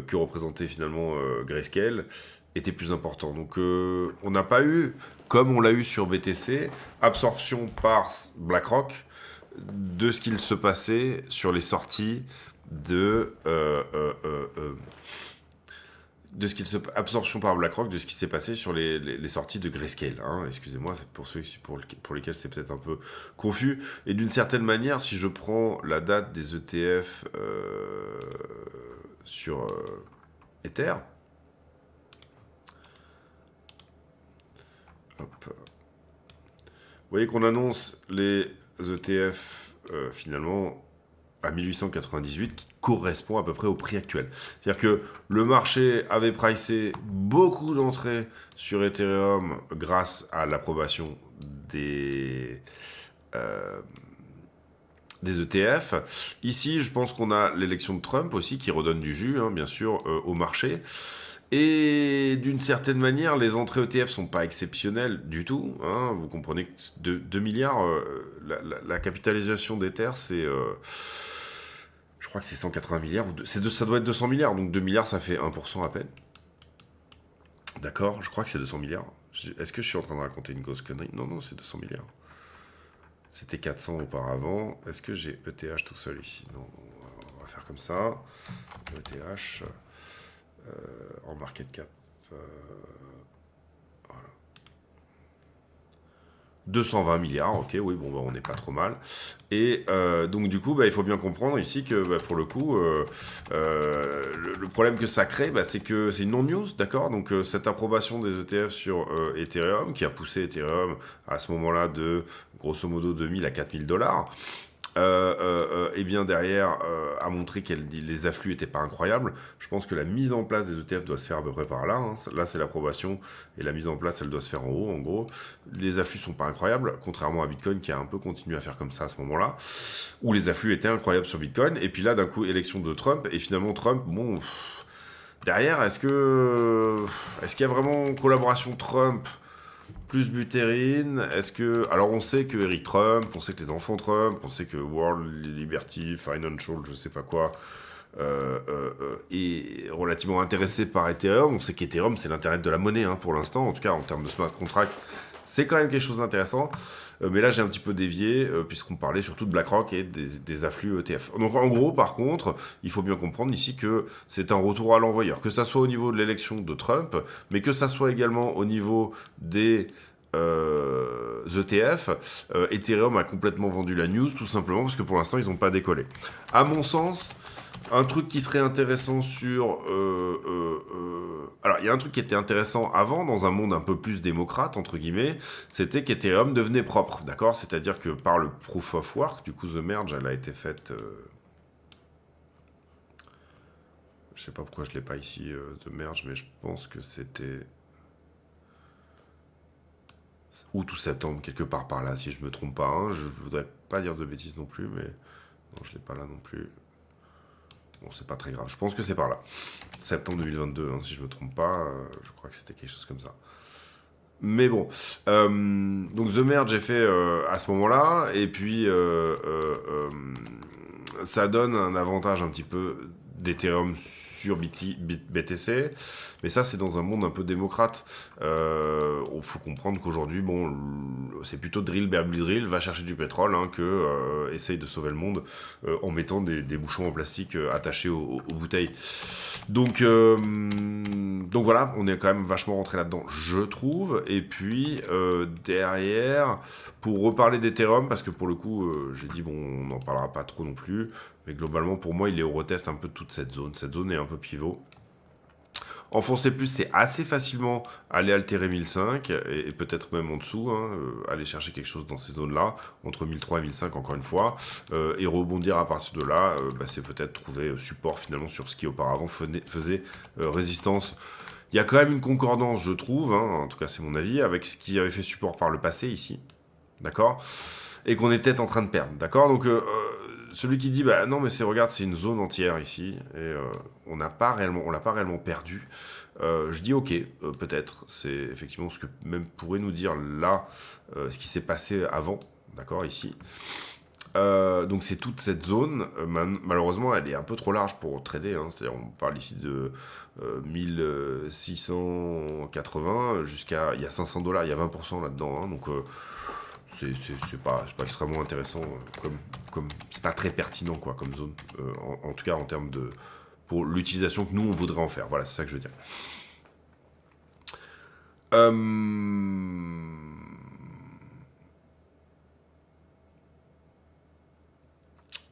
que représentait finalement Grayscale était plus important. Donc on n'a pas eu, comme on l'a eu sur BTC, absorption par BlackRock de ce qu'il se passait sur les sorties absorption par BlackRock de ce qui s'est passé sur les sorties de Grayscale. Hein. Excusez-moi, c'est pour ceux pour lesquels c'est peut-être un peu confus. Et d'une certaine manière, si je prends la date des ETF sur Ether, hop. Vous voyez qu'on annonce les ETF finalement à 1898 qui correspond à peu près au prix actuel. C'est-à-dire que le marché avait pricé beaucoup d'entrées sur Ethereum grâce à l'approbation des ETF. Ici, je pense qu'on a l'élection de Trump aussi qui redonne du jus, hein, bien sûr, au marché. Et d'une certaine manière, les entrées ETF sont pas exceptionnelles du tout. Hein. Vous comprenez que 2 milliards, la capitalisation d'Ether, c'est... je crois que c'est 180 milliards. Ça doit être 200 milliards. Donc 2 milliards, ça fait 1% à peine. D'accord, je crois que c'est 200 milliards. Est-ce que je suis en train de raconter une grosse connerie? Non, c'est 200 milliards. C'était 400 auparavant. Est-ce que j'ai ETH tout seul ici? Non, on va faire comme ça. ETH... en market cap, voilà. 220 milliards, ok, oui, bon, on n'est pas trop mal. Et donc, du coup, il faut bien comprendre ici que, pour le coup, le problème que ça crée, c'est que c'est une non-news, d'accord? Donc, cette approbation des ETF sur Ethereum, qui a poussé Ethereum à ce moment-là de, grosso modo, 2000 à 4000 dollars, et bien derrière a montré que les afflux n'étaient pas incroyables. Je pense que la mise en place des ETF doit se faire à peu près par là. Hein. Là, c'est l'approbation et la mise en place, elle doit se faire en haut, en gros. Les afflux sont pas incroyables, contrairement à Bitcoin qui a un peu continué à faire comme ça à ce moment-là, où les afflux étaient incroyables sur Bitcoin. Et puis là, d'un coup, élection de Trump. Et finalement, Trump, bon... derrière, est-ce qu'il y a vraiment collaboration Trump plus Buterin? Est-ce que... Alors, on sait que Eric Trump, on sait que les enfants Trump, on sait que World Liberty, Financial, je sais pas quoi, est relativement intéressé par Ethereum. On sait qu'Ethereum, c'est l'internet de la monnaie, hein, pour l'instant, en tout cas, en termes de smart contract. C'est quand même quelque chose d'intéressant. Mais là, j'ai un petit peu dévié, puisqu'on parlait surtout de BlackRock et des afflux ETF. Donc, en gros, par contre, il faut bien comprendre ici que c'est un retour à l'envoyeur. Que ça soit au niveau de l'élection de Trump, mais que ça soit également au niveau des ETF. Ethereum a complètement vendu la news, tout simplement, parce que pour l'instant, ils n'ont pas décollé. À mon sens... Un truc qui serait intéressant sur... Alors, il y a un truc qui était intéressant avant, dans un monde un peu plus démocrate, entre guillemets, c'était qu'Ethereum devenait propre, d'accord? C'est-à-dire que par le Proof of Work, du coup, The Merge, elle a été faite... Je sais pas pourquoi je l'ai pas ici, The Merge, mais je pense que c'était... août ou septembre, quelque part par là, si je me trompe pas. Hein. Je voudrais pas dire de bêtises non plus, mais... Non, je l'ai pas là non plus. Bon, c'est pas très grave. Je pense que c'est par là. Septembre 2022, hein, si je me trompe pas. Je crois que c'était quelque chose comme ça. Mais bon. Donc The Merge est fait à ce moment-là. Et puis, ça donne un avantage un petit peu d'Ethereum sur BTC. Mais ça, c'est dans un monde un peu démocrate. Il faut comprendre qu'aujourd'hui, bon, c'est plutôt drill, Berbly drill, va chercher du pétrole, hein, que essaye de sauver le monde en mettant des bouchons en plastique attachés aux bouteilles. Donc voilà, on est quand même vachement rentré là-dedans, je trouve. Et puis derrière, pour reparler d'Ethereum, parce que pour le coup, j'ai dit, bon, on n'en parlera pas trop non plus. Mais globalement, pour moi, il est au retest un peu toute cette zone. Cette zone est un peu pivot. Enfoncer plus, c'est assez facilement aller altérer 1005 et peut-être même en dessous, hein, aller chercher quelque chose dans ces zones-là, entre 1003 et 1005 encore une fois, et rebondir à partir de là, c'est peut-être trouver support finalement sur ce qui auparavant faisait résistance. Il y a quand même une concordance, je trouve, hein, en tout cas c'est mon avis, avec ce qui avait fait support par le passé ici, d'accord? Et qu'on est peut-être en train de perdre, d'accord? Donc celui qui dit bah non mais regarde c'est une zone entière ici et on l'a pas réellement perdu. Je dis ok, peut-être c'est effectivement ce que même pourrait nous dire là ce qui s'est passé avant, d'accord ici. Donc c'est toute cette zone, malheureusement elle est un peu trop large pour trader, hein, c'est-à-dire on parle ici de 1680 jusqu'à, il y a $500, il y a 20% là-dedans, hein, donc c'est pas extrêmement intéressant, comme c'est pas très pertinent quoi comme zone, en tout cas en termes de pour l'utilisation que nous on voudrait en faire. Voilà, c'est ça que je veux dire.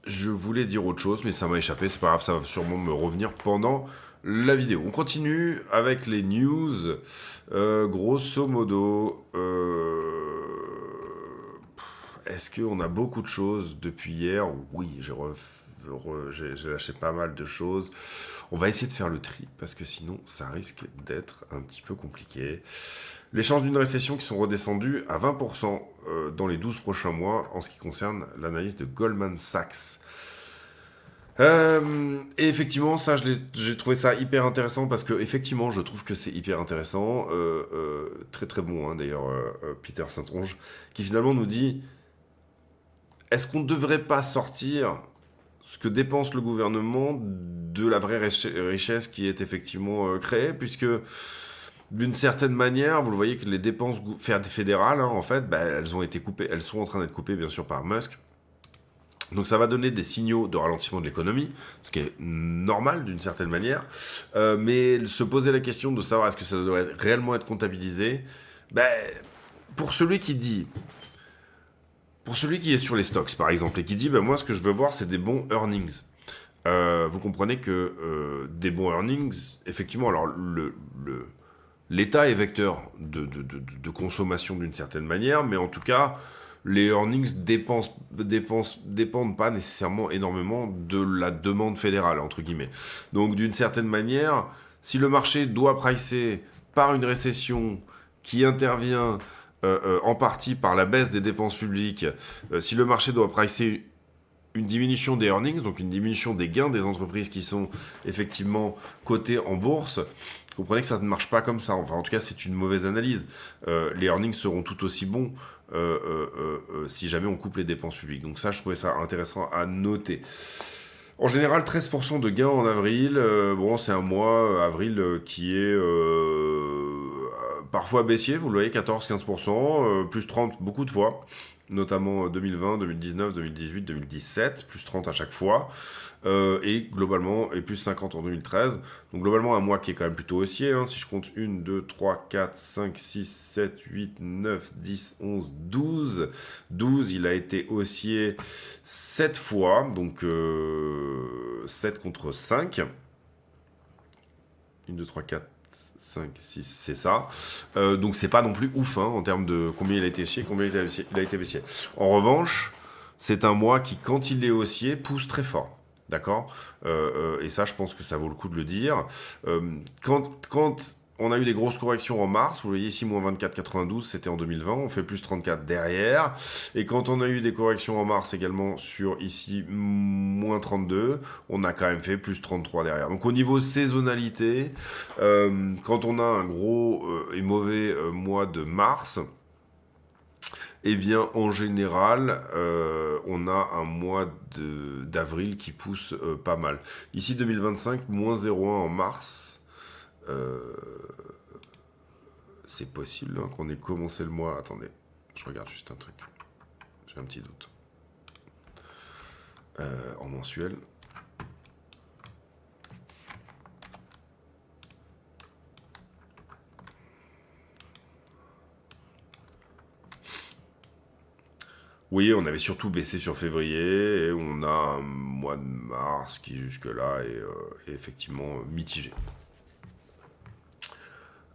Je voulais dire autre chose, mais ça m'a échappé, c'est pas grave, ça va sûrement me revenir pendant la vidéo. On continue avec les news. Grosso modo, est-ce qu'on a beaucoup de choses depuis hier? Oui, j'ai lâché pas mal de choses. On va essayer de faire le tri, parce que sinon, ça risque d'être un petit peu compliqué. Les chances d'une récession qui sont redescendues à 20% dans les 12 prochains mois en ce qui concerne l'analyse de Goldman Sachs. Et effectivement, ça, j'ai trouvé ça hyper intéressant parce que effectivement, je trouve que c'est hyper intéressant. Très très bon, hein, d'ailleurs, Peter Saint-Onge, qui finalement nous dit est-ce qu'on ne devrait pas sortir ce que dépense le gouvernement de la vraie richesse qui est effectivement créée, puisque d'une certaine manière, vous le voyez que les dépenses fédérales, hein, en fait, elles ont été coupées, elles sont en train d'être coupées, bien sûr, par Musk. Donc ça va donner des signaux de ralentissement de l'économie, ce qui est normal d'une certaine manière. Mais se poser la question de savoir est-ce que ça devrait réellement être comptabilisé, pour celui qui est sur les stocks, par exemple, et qui dit, moi, ce que je veux voir, c'est des bons earnings. Vous comprenez que des bons earnings, effectivement, alors l'État est vecteur de consommation d'une certaine manière, mais en tout cas, les earnings dépendent pas nécessairement énormément de la demande fédérale, entre guillemets. Donc, d'une certaine manière, si le marché doit pricer par une récession qui intervient en partie par la baisse des dépenses publiques, si le marché doit pricer une diminution des earnings, donc une diminution des gains des entreprises qui sont effectivement cotées en bourse, comprenez que ça ne marche pas comme ça. Enfin, en tout cas, c'est une mauvaise analyse. Les earnings seront tout aussi bons si jamais on coupe les dépenses publiques. Donc ça, je trouvais ça intéressant à noter. En général, 13% de gains en avril. Bon, c'est un mois, avril, qui est parfois baissier. Vous le voyez, 14-15%, plus 30 beaucoup de fois. Notamment 2020, 2019, 2018, 2017, plus 30 à chaque fois. Et globalement, et plus 50 en 2013. Donc globalement, un mois qui est quand même plutôt haussier. Hein, si je compte 1, 2, 3, 4, 5, 6, 7, 8, 9, 10, 11, 12. 12, il a été haussier 7 fois. Donc 7 contre 5. 1, 2, 3, 4. 5, 6, c'est ça. Donc c'est pas non plus ouf hein, en termes de combien il a été haussier, combien il a été baissier. En revanche, c'est un mois qui, quand il est haussier, pousse très fort. D'accord et ça, je pense que ça vaut le coup de le dire. Quand on a eu des grosses corrections en mars, vous voyez ici, moins 24,92, c'était en 2020, on fait plus 34 derrière. Et quand on a eu des corrections en mars également sur ici, moins 32, on a quand même fait plus 33 derrière. Donc au niveau saisonnalité, quand on a un gros et mauvais mois de mars, eh bien, en général, on a un mois d'avril qui pousse pas mal. Ici, 2025, moins 0,1 en mars. C'est possible hein, qu'on ait commencé le mois... Attendez, je regarde juste un truc. J'ai un petit doute. En mensuel... Oui, on avait surtout baissé sur février et on a un mois de mars qui jusque-là est effectivement mitigé.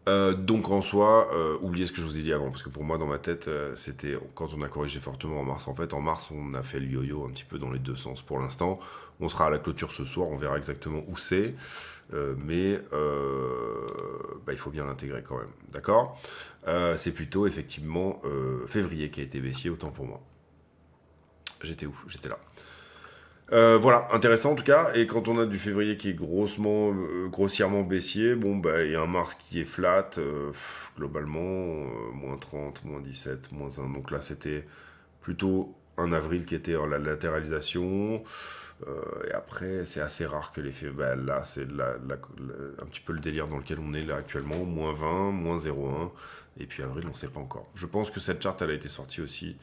Donc en soi, oubliez ce que je vous ai dit avant, parce que pour moi dans ma tête, c'était quand on a corrigé fortement en mars. En fait, en mars, on a fait le yo-yo un petit peu dans les deux sens pour l'instant. On sera à la clôture ce soir, on verra exactement où c'est, mais il faut bien l'intégrer quand même, d'accord. C'est plutôt effectivement février qui a été baissier, autant pour moi. J'étais où? J'étais là. Voilà, intéressant en tout cas. Et quand on a du février qui est grossièrement baissier, bon, il y a un mars qui est flat, globalement, moins 30, moins 17, moins 1. Donc là, c'était plutôt un avril qui était en la latéralisation. Et après, c'est assez rare que les février. Là, c'est un petit peu le délire dans lequel on est là actuellement. Moins 20, moins 0,1. Et puis avril, on ne sait pas encore. Je pense que cette charte, elle a été sortie aussi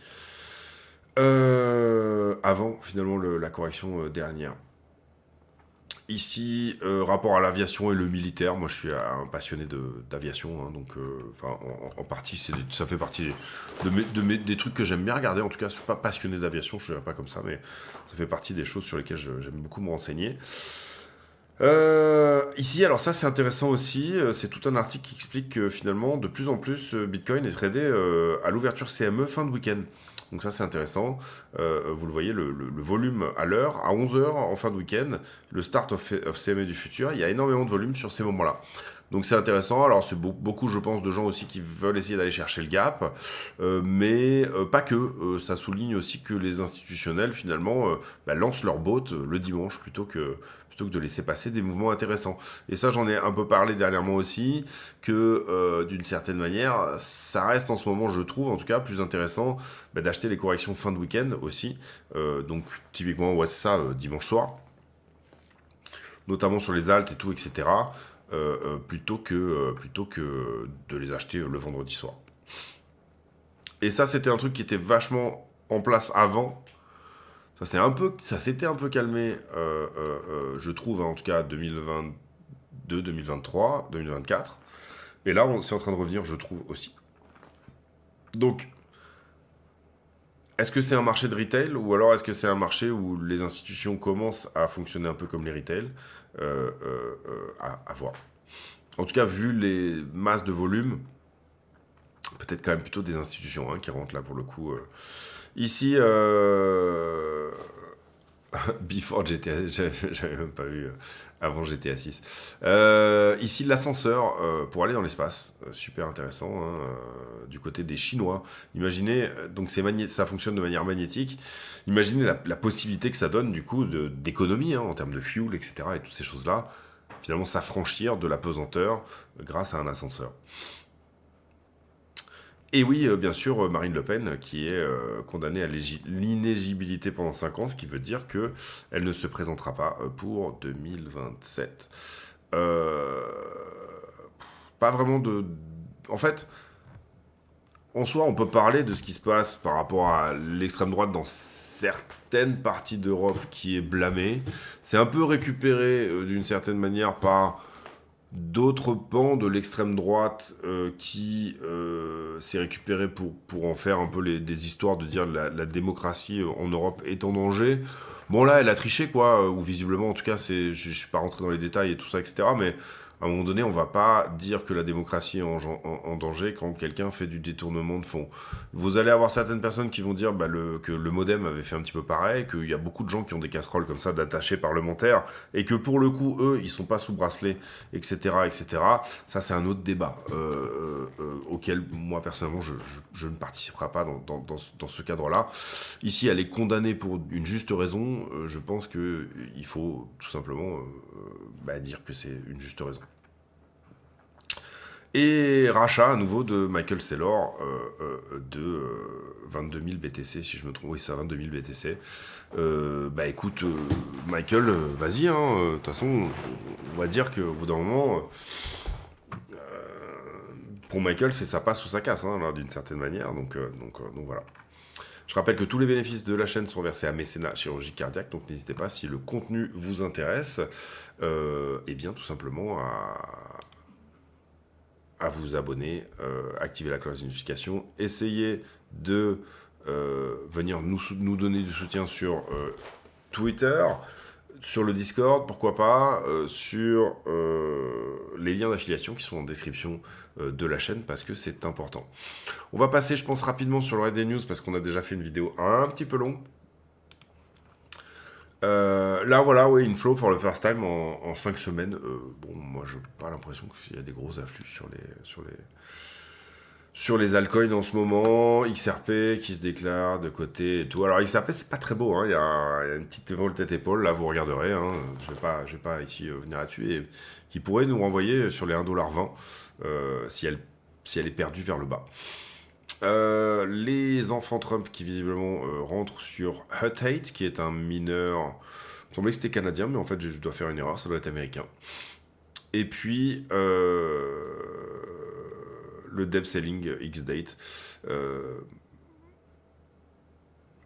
avant finalement la correction dernière. Ici, rapport à l'aviation et le militaire, moi je suis un passionné d'aviation, hein, donc en partie ça fait partie des trucs que j'aime bien regarder. En tout cas, je suis pas passionné d'aviation, je ne dirais pas comme ça, mais ça fait partie des choses sur lesquelles j'aime beaucoup me renseigner. Ici, alors ça c'est intéressant aussi, c'est tout un article qui explique que finalement de plus en plus Bitcoin est tradé à l'ouverture CME fin de week-end. Donc ça c'est intéressant, vous le voyez le volume à l'heure, à 11 heures en fin de week-end, le start of CME du futur, il y a énormément de volume sur ces moments-là. Donc c'est intéressant, alors c'est beaucoup je pense de gens aussi qui veulent essayer d'aller chercher le gap, mais pas que, ça souligne aussi que les institutionnels finalement lancent leur boat le dimanche plutôt que de laisser passer des mouvements intéressants. Et ça, j'en ai un peu parlé dernièrement aussi, que d'une certaine manière, ça reste en ce moment, je trouve, en tout cas, plus intéressant d'acheter les corrections fin de week-end aussi. Donc, typiquement, ouais, c'est ça, dimanche soir, notamment sur les alts et tout, etc., plutôt que de les acheter le vendredi soir. Et ça, c'était un truc qui était vachement en place avant. Ça s'était un peu calmé, je trouve, hein, en tout cas 2022, 2023, 2024. Et là, c'est en train de revenir, je trouve aussi. Donc, est-ce que c'est un marché de retail ou alors est-ce que c'est un marché où les institutions commencent à fonctionner un peu comme les retail à voir. En tout cas, vu les masses de volume, peut-être quand même plutôt des institutions hein, qui rentrent là pour le coup. Ici, Before GTA, j'avais même pas vu. Avant GTA 6. Ici, l'ascenseur pour aller dans l'espace. Super intéressant. Hein, du côté des Chinois. Imaginez, donc ça fonctionne de manière magnétique. Imaginez la possibilité que ça donne, du coup, d'économie en termes de fuel, etc. Et toutes ces choses-là. Finalement, s'affranchir de la pesanteur grâce à un ascenseur. Et oui, bien sûr, Marine Le Pen, qui est condamnée à l'inéligibilité pendant 5 ans, ce qui veut dire que elle ne se présentera pas pour 2027. Euh, Pas vraiment de... En fait, en soi, on peut parler de ce qui se passe par rapport à l'extrême droite dans certaines parties d'Europe qui est blâmée. C'est un peu récupéré d'une certaine manière par d'autres pans de l'extrême droite qui s'est récupéré pour en faire un peu des histoires de dire la démocratie en Europe est en danger. Bon là, elle a triché quoi, ou visiblement en tout cas, je suis pas rentré dans les détails et tout ça, etc. Mais à un moment donné, on va pas dire que la démocratie est en danger quand quelqu'un fait du détournement de fonds. Vous allez avoir certaines personnes qui vont dire que le modem avait fait un petit peu pareil, qu'il y a beaucoup de gens qui ont des casseroles comme ça d'attachés parlementaires, et que pour le coup, eux, ils sont pas sous bracelet, etc., etc. Ça, c'est un autre débat auquel, moi, personnellement, je ne participerai pas dans ce cadre-là. Ici, elle est condamnée pour une juste raison. Je pense qu'il faut tout simplement dire que c'est une juste raison. Et rachat à nouveau de Michael Saylor de 22 000 BTC, si je me trompe. Oui, c'est 22 000 BTC. Écoute, Michael, vas-y. De toute façon, on va dire qu'au bout d'un moment, pour Michael, c'est ça passe ou ça casse, d'une certaine manière. Donc voilà. Je rappelle que tous les bénéfices de la chaîne sont versés à Mécénat Chirurgie Cardiaque, donc n'hésitez pas, si le contenu vous intéresse, et bien tout simplement à vous abonner, activer la cloche de notification, essayez de venir nous donner du soutien sur Twitter, sur le Discord, pourquoi pas, sur les liens d'affiliation qui sont en description de la chaîne, parce que c'est important. On va passer, je pense, rapidement sur le reste des news, parce qu'on a déjà fait une vidéo un petit peu longue. Là, voilà, oui, inflow for the first time en 5 semaines. Bon, moi, je n'ai pas l'impression qu'il y a des gros afflux sur les altcoins en ce moment. XRP qui se déclare de côté et tout. Alors, XRP, c'est pas très beau, hein. Il y a une petite vol tête-épaule, là, vous regarderez. Hein. Je vais pas ici venir là-dessus. Et qui pourrait nous renvoyer sur les 1,20$ si elle est perdue vers le bas. Les enfants Trump qui visiblement rentrent sur Hut 8, qui est un mineur. Il me semblait que c'était canadien, mais en fait je dois faire une erreur, ça doit être américain. Et puis le Deb Selling X-Date.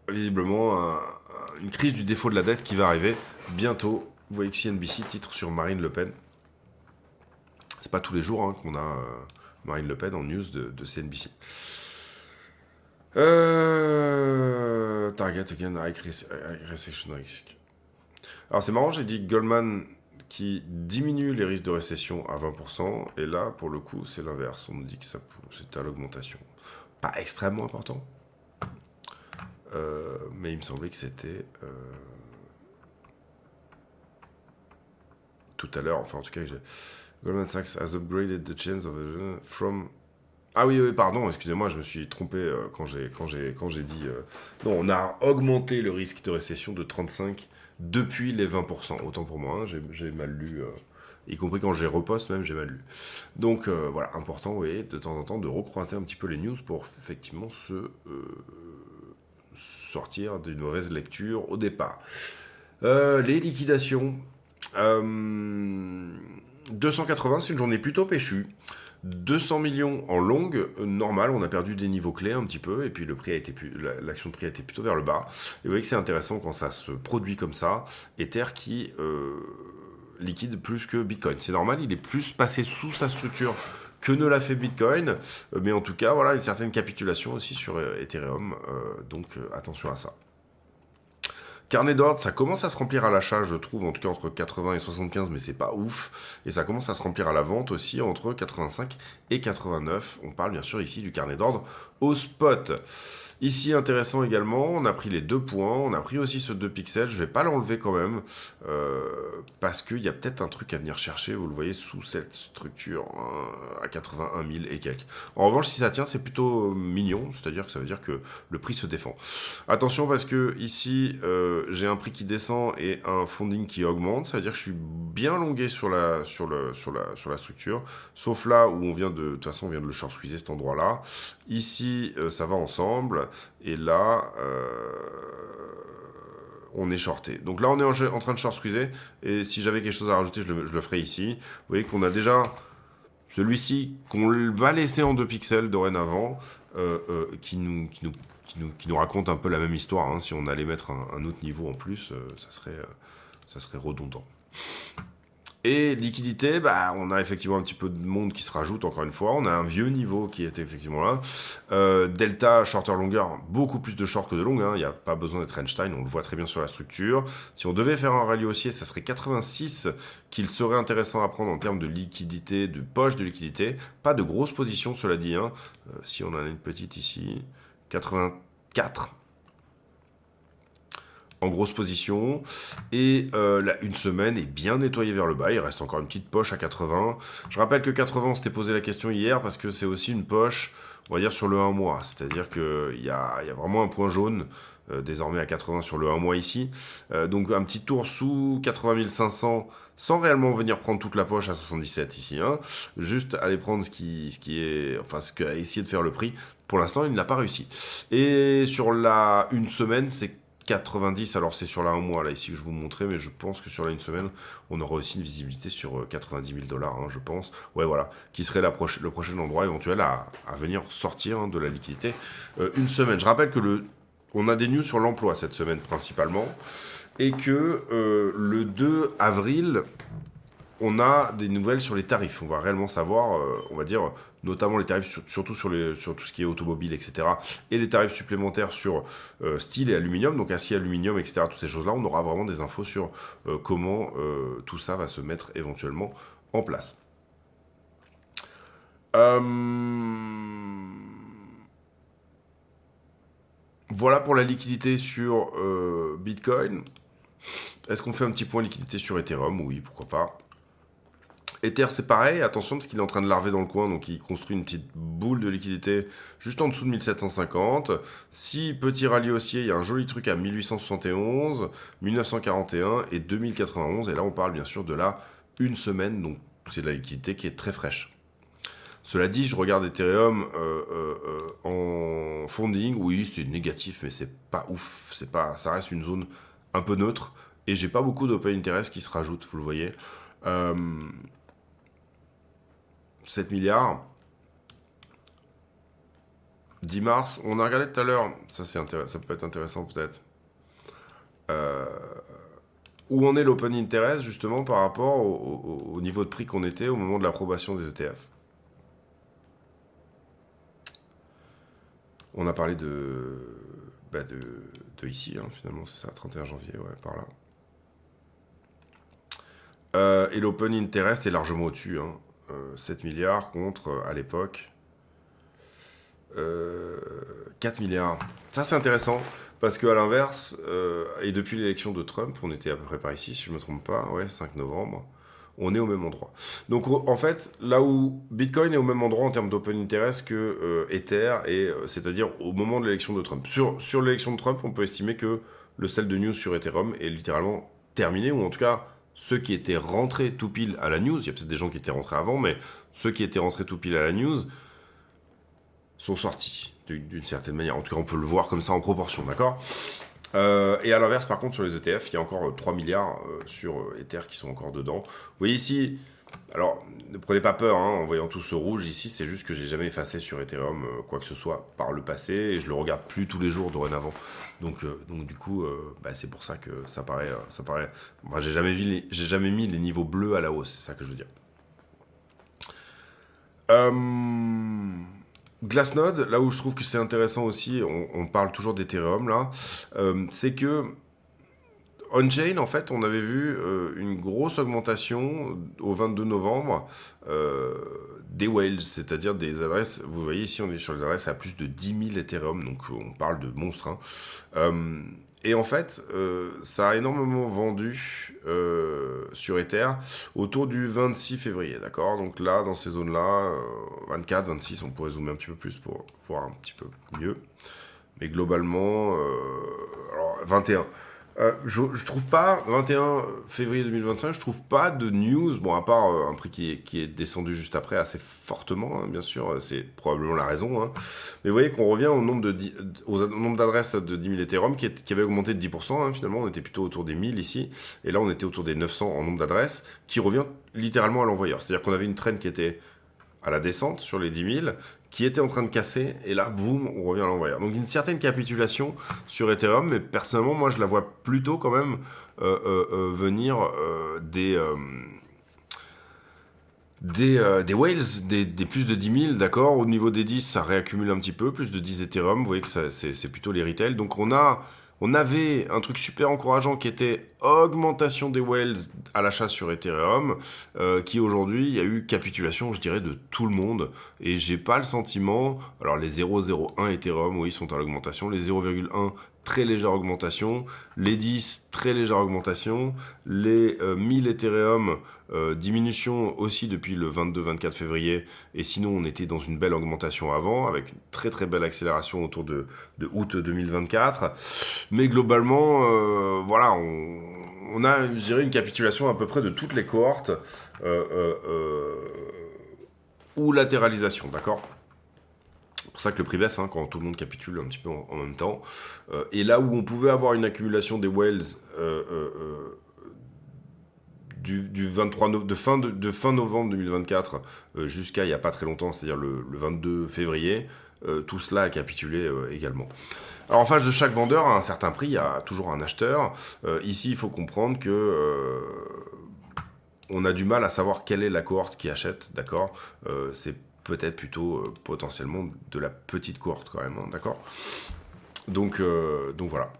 Visiblement une crise du défaut de la dette qui va arriver bientôt. Vous voyez que CNBC titre sur Marine Le Pen. C'est pas tous les jours qu'on a Marine Le Pen en news de CNBC. Target again, high recession risk. Alors c'est marrant, j'ai dit Goldman qui diminue les risques de récession à 20%, et là pour le coup c'est l'inverse, on nous dit que c'est à l'augmentation. Pas extrêmement important, mais il me semblait que c'était tout à l'heure, enfin en tout cas Goldman Sachs has upgraded the chance of from... Ah oui, pardon, excusez-moi, je me suis trompé quand j'ai dit... non, on a augmenté le risque de récession de 35 depuis les 20%. Autant pour moi, j'ai mal lu, y compris quand j'ai reposte même, j'ai mal lu. Donc voilà, important, vous voyez, de temps en temps, de recroiser un petit peu les news pour effectivement se sortir d'une mauvaise lecture au départ. Les liquidations... 280, c'est une journée plutôt péchue. 200 millions en longue, normal, on a perdu des niveaux clés un petit peu, et puis l'action de prix a été plutôt vers le bas. Et vous voyez que c'est intéressant quand ça se produit comme ça. Ether qui liquide plus que Bitcoin. C'est normal, il est plus passé sous sa structure que ne l'a fait Bitcoin, mais en tout cas, voilà, une certaine capitulation aussi sur Ethereum, donc attention à ça. Carnet d'ordre, ça commence à se remplir à l'achat, je trouve, en tout cas entre 80 et 75, mais c'est pas ouf. Et ça commence à se remplir à la vente aussi entre 85 et 89. On parle bien sûr ici du carnet d'ordre au spot. Ici, intéressant également, on a pris les 2 points, on a pris aussi ce 2 pixels, je vais pas l'enlever quand même, parce qu'il y a peut-être un truc à venir chercher, vous le voyez, sous cette structure, à 81 000 et quelques. En revanche, si ça tient, c'est plutôt mignon, c'est-à-dire que ça veut dire que le prix se défend. Attention parce que ici, j'ai un prix qui descend et un funding qui augmente, ça veut dire que je suis bien longué sur la structure, sauf là où de toute façon, on vient de le short squeezer cet endroit-là. Ici, ça va ensemble. Et là, on est shorté. Donc là, on est en train de short squeezer. Et si j'avais quelque chose à rajouter, je le ferai ici. Vous voyez qu'on a déjà celui-ci qu'on va laisser en 2 pixels dorénavant, qui nous raconte un peu la même histoire. Hein. Si on allait mettre un autre niveau en plus, ça serait redondant. Et liquidité, bah, on a effectivement un petit peu de monde qui se rajoute, encore une fois. On a un vieux niveau qui était effectivement là. Delta, shorter, longueur, beaucoup plus de short que de long. Il n'y a pas besoin d'être Einstein, on le voit très bien sur la structure. Si on devait faire un rallye haussier, ça serait 86 qu'il serait intéressant à prendre en termes de liquidité, de poche de liquidité. Pas de grosse position, cela dit. Hein. Si on en a une petite ici, 84 en grosse position, et une semaine est bien nettoyée vers le bas, il reste encore une petite poche à 80. Je rappelle que 80, on s'était posé la question hier, parce que c'est aussi une poche, on va dire, sur le 1 mois, c'est-à-dire qu'il y a vraiment un point jaune, désormais à 80 sur le 1 mois ici, donc un petit tour sous 80 500, sans réellement venir prendre toute la poche à 77 ici, hein. Juste aller prendre ce qu'a essayé de faire le prix. Pour l'instant, il n'a pas réussi. Et sur une semaine, c'est 90, alors c'est sur la 1 mois là ici que je vous montrais, mais je pense que sur la 1 semaine, on aura aussi une visibilité sur 90 000 $, hein, je pense. Ouais, voilà, qui serait le prochain endroit éventuel à venir sortir, hein, de la liquidité. Une semaine. Je rappelle que on a des news sur l'emploi cette semaine principalement, et que le 2 avril, on a des nouvelles sur les tarifs. On va réellement savoir, on va dire, notamment les tarifs, surtout sur tout ce qui est automobile, etc. Et les tarifs supplémentaires sur style et aluminium, donc acier, aluminium, etc. Toutes ces choses-là, on aura vraiment des infos sur comment tout ça va se mettre éventuellement en place. Voilà pour la liquidité sur Bitcoin. Est-ce qu'on fait un petit point liquidité sur Ethereum? Oui, pourquoi pas. Ether, c'est pareil, attention parce qu'il est en train de larver dans le coin, donc il construit une petite boule de liquidité juste en dessous de 1750. Si petit rallye haussier, il y a un joli truc à 1871, 1941 et 2091, et là on parle bien sûr de la 1 semaine, donc c'est de la liquidité qui est très fraîche. Cela dit, je regarde Ethereum en funding, oui c'est négatif, mais c'est pas ouf, ça reste une zone un peu neutre, et j'ai pas beaucoup d'open interest qui se rajoutent, vous le voyez. 7 milliards. 10 mars, on a regardé tout à l'heure, ça peut être intéressant peut-être. Où en est l'open interest justement par rapport au niveau de prix qu'on était au moment de l'approbation des ETF. On a parlé de ici, hein, finalement, c'est ça, 31 janvier, ouais, par là. Et l'open interest est largement au-dessus, hein. 7 milliards contre, à l'époque, 4 milliards. Ça, c'est intéressant, parce qu'à l'inverse, et depuis l'élection de Trump, on était à peu près par ici, si je ne me trompe pas, ouais, 5 novembre, on est au même endroit. Donc, en fait, là où Bitcoin est au même endroit en termes d'open interest que Ether, c'est-à-dire au moment de l'élection de Trump. Sur l'élection de Trump, on peut estimer que le sell de news sur Ethereum est littéralement terminé, ou en tout cas, ceux qui étaient rentrés tout pile à la news, il y a peut-être des gens qui étaient rentrés avant, mais ceux qui étaient rentrés tout pile à la news sont sortis d'une certaine manière. En tout cas, on peut le voir comme ça en proportion, d'accord. Et à l'inverse, par contre, sur les ETF, il y a encore 3 milliards sur Ether qui sont encore dedans. Vous voyez ici, alors ne prenez pas peur, hein, en voyant tout ce rouge ici, c'est juste que j'ai jamais effacé sur Ethereum quoi que ce soit par le passé, et je le regarde plus tous les jours dorénavant. Donc du coup, c'est pour ça que ça paraît. Moi, j'ai jamais mis les niveaux bleus à la hausse, c'est ça que je veux dire. Glassnode, là où je trouve que c'est intéressant aussi, on parle toujours d'Ethereum là, c'est que on-chain, en fait, on avait vu une grosse augmentation au 22 novembre des whales, c'est-à-dire des adresses. Vous voyez ici, on est sur les adresses à plus de 10 000 Ethereum, donc on parle de monstres. Hein. Euh, et en fait, ça a énormément vendu sur Ether autour du 26 février, d'accord? Donc là, dans ces zones-là, 24, 26, on pourrait zoomer un petit peu plus pour voir un petit peu mieux. Mais globalement, alors 21. Je trouve pas, 21 février 2025, je trouve pas de news, bon, à part un prix qui est descendu juste après assez fortement, hein, bien sûr, c'est probablement la raison. Hein. Mais vous voyez qu'on revient au nombre au nombre d'adresses de 10 000 Ethereum qui avait augmenté de 10%, hein, finalement, on était plutôt autour des 1000 ici, et là on était autour des 900 en nombre d'adresses, qui revient littéralement à l'envoyeur. C'est-à-dire qu'on avait une trend qui était à la descente sur les 10 000, qui était en train de casser, et là, boum, on revient à l'envoyeur. Donc une certaine capitulation sur Ethereum, mais personnellement, moi, je la vois plutôt quand même venir des whales, des plus de 10 000, d'accord. Au niveau des 10, ça réaccumule un petit peu, plus de 10 Ethereum, vous voyez que c'est plutôt les retail. Donc on avait un truc super encourageant qui était augmentation des whales à l'achat sur Ethereum, qui aujourd'hui, il y a eu capitulation, je dirais, de tout le monde. Et j'ai pas le sentiment, alors les 0,01 Ethereum, oui, sont à l'augmentation, les 0,1 très légère augmentation, les 10 très légère augmentation, les 1000 Ethereum diminution aussi depuis le 22-24 février, et sinon on était dans une belle augmentation avant, avec une très très belle accélération autour de août 2024. Mais globalement, voilà, on a, je dirais, une capitulation à peu près de toutes les cohortes ou latéralisation, d'accord. C'est pour ça que le prix baisse, hein, quand tout le monde capitule un petit peu en même temps. Et là où on pouvait avoir une accumulation des whales du 23 de fin novembre 2024 jusqu'à il n'y a pas très longtemps, c'est-à-dire le 22 février, tout cela a capitulé également. Alors en face de chaque vendeur, à un certain prix, il y a toujours un acheteur. Ici, il faut comprendre que on a du mal à savoir quelle est la cohorte qui achète, d'accord. C'est peut-être plutôt potentiellement de la petite cohorte quand même, hein, d'accord. Donc voilà.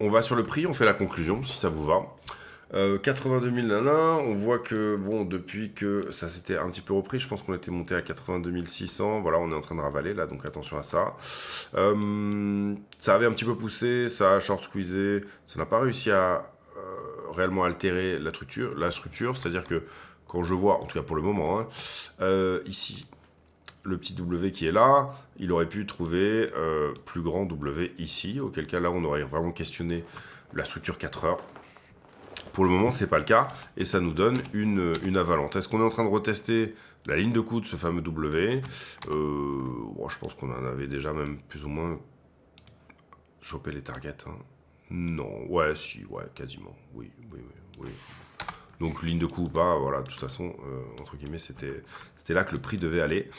On va sur le prix, on fait la conclusion, si ça vous va. 82 000 nanas, on voit que, bon, depuis que ça s'était un petit peu repris, je pense qu'on était monté à 82 600, voilà, on est en train de ravaler, là, donc attention à ça. Ça avait un petit peu poussé, ça a short squeezé, ça n'a pas réussi à réellement altérer la structure, c'est-à-dire que quand je vois, en tout cas pour le moment, hein, ici, le petit W qui est là, il aurait pu trouver plus grand W ici, auquel cas là on aurait vraiment questionné la structure 4 heures. Pour le moment, c'est pas le cas, et ça nous donne une avalante. Est-ce qu'on est en train de retester la ligne de coup de ce fameux W bon, je pense qu'on en avait déjà même plus ou moins chopé les targets. Hein. Non, ouais, si, ouais, quasiment. Oui. Donc ligne de coup ou pas, voilà, de toute façon, entre guillemets, c'était là que le prix devait aller.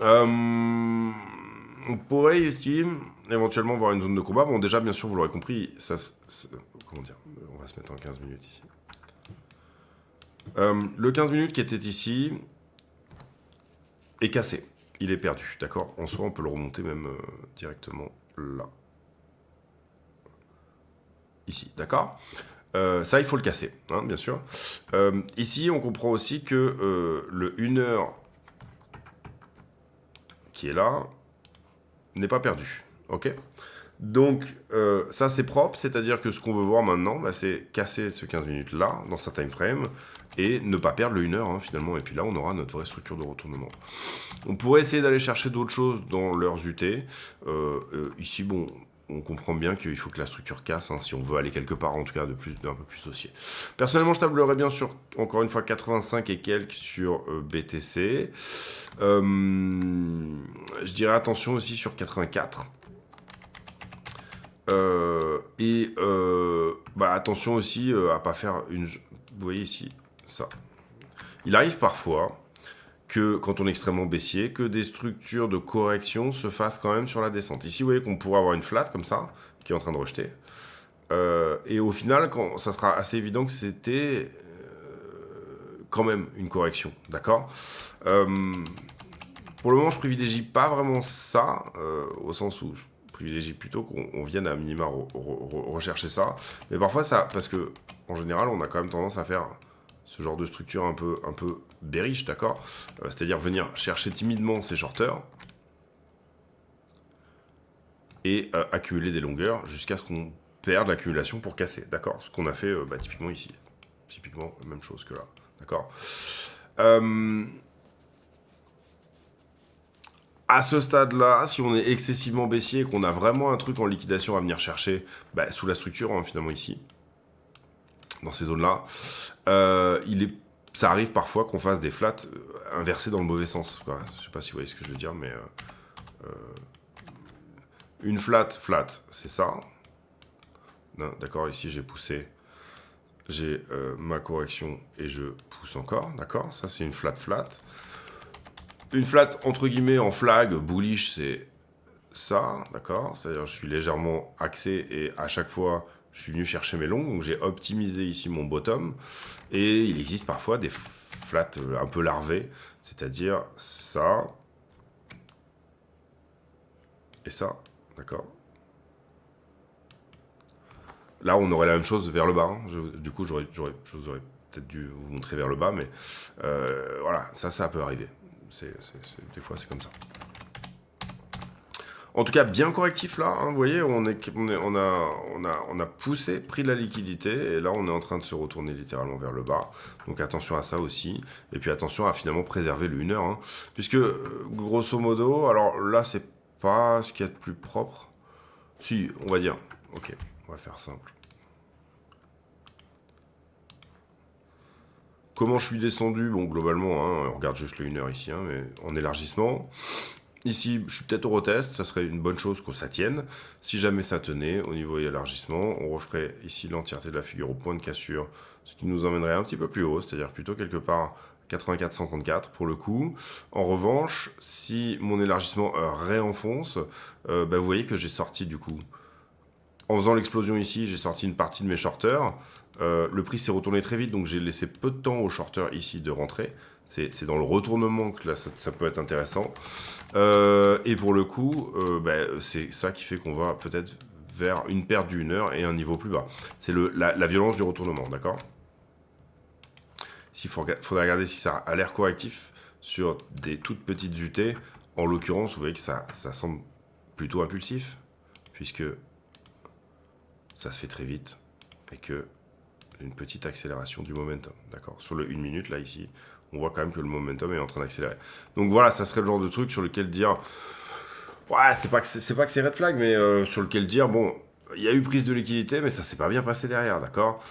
On pourrait ici éventuellement voir une zone de combat. Bon, déjà, bien sûr, vous l'aurez compris, comment dire, on va se mettre en 15 minutes ici. Le 15 minutes qui était ici est cassé. Il est perdu, d'accord. En soi, on peut le remonter même directement là. Ici, d'accord. Ça, il faut le casser, hein, bien sûr. Ici, on comprend aussi que le 1 heure qui est là n'est pas perdu, ok. Donc, ça, c'est propre, c'est-à-dire que ce qu'on veut voir maintenant, bah, c'est casser ce 15 minutes là, dans sa time frame, et ne pas perdre le 1 heure, hein, finalement, et puis là, on aura notre vraie structure de retournement. On pourrait essayer d'aller chercher d'autres choses dans leurs UT. Ici, bon, on comprend bien qu'il faut que la structure casse, hein, si on veut aller quelque part, en tout cas, d'un peu plus haussier. Personnellement, je tablerais bien sur, encore une fois, 85 et quelques sur BTC. Je dirais attention aussi sur 84. Attention aussi à pas faire une... Vous voyez ici, ça. Il arrive parfois que, quand on est extrêmement baissier, que des structures de correction se fassent quand même sur la descente. Ici, vous voyez qu'on pourrait avoir une flat comme ça, qui est en train de rejeter. Et au final, ça sera assez évident que c'était quand même une correction, d'accord. Pour le moment, je privilégie pas vraiment ça, au sens où je privilégie plutôt qu'on vienne à minima rechercher ça. Mais parfois, ça, parce que en général, on a quand même tendance à faire ce genre de structure un peu bearish, d'accord. C'est-à-dire venir chercher timidement ces shorters et accumuler des longueurs jusqu'à ce qu'on perde l'accumulation pour casser, d'accord. Ce qu'on a fait typiquement ici. Typiquement, même chose que là, d'accord. À ce stade-là, si on est excessivement baissier et qu'on a vraiment un truc en liquidation à venir chercher sous la structure, hein, finalement ici, dans ces zones-là, ça arrive parfois qu'on fasse des flats inversés dans le mauvais sens. Quoi. Je ne sais pas si vous voyez ce que je veux dire, mais une flat, c'est ça. D'accord, ici j'ai poussé, j'ai ma correction et je pousse encore, d'accord. Ça c'est une flat. Une flat entre guillemets en flag, bullish, c'est ça, d'accord. C'est-à-dire je suis légèrement axé et à chaque fois je suis venu chercher mes longs, donc j'ai optimisé ici mon bottom. Et il existe parfois des flats un peu larvés, c'est-à-dire ça et ça, d'accord. Là, on aurait la même chose vers le bas. Hein. Du coup, j'aurais peut-être dû vous montrer vers le bas, mais voilà, ça peut arriver. Des fois, c'est comme ça. En tout cas, bien correctif là. Hein, vous voyez, on a poussé, pris de la liquidité, et là, on est en train de se retourner littéralement vers le bas. Donc attention à ça aussi. Et puis attention à finalement préserver le 1 heure. Hein, puisque, grosso modo, alors là, c'est pas ce qu'il y a de plus propre. Si, on va dire. Ok, on va faire simple. Comment je suis descendu? Bon, globalement, hein, on regarde juste le 1 heure ici, hein, mais en élargissement. Ici, je suis peut-être au retest, ça serait une bonne chose que ça tienne. Si jamais ça tenait, au niveau élargissement, on referait ici l'entièreté de la figure au point de cassure, ce qui nous emmènerait un petit peu plus haut, c'est-à-dire plutôt quelque part 84,54 pour le coup. En revanche, si mon élargissement réenfonce, vous voyez que j'ai sorti du coup, en faisant l'explosion ici, j'ai sorti une partie de mes shorters. Le prix s'est retourné très vite, donc j'ai laissé peu de temps aux shorters ici de rentrer. C'est dans le retournement que là, ça peut être intéressant. Et pour le coup, c'est ça qui fait qu'on va peut-être vers une perte du 1 heure et un niveau plus bas. C'est la violence du retournement, d'accord. Il faudra regarder si ça a l'air correctif sur des toutes petites UT. En l'occurrence, vous voyez que ça semble plutôt impulsif, puisque ça se fait très vite et que une petite accélération du momentum, d'accord. Sur le 1 minute, là, ici, on voit quand même que le momentum est en train d'accélérer. Donc voilà, ça serait le genre de truc sur lequel dire, ouais, c'est pas que c'est red flag, mais sur lequel dire, bon, il y a eu prise de liquidité, mais ça s'est pas bien passé derrière, d'accord.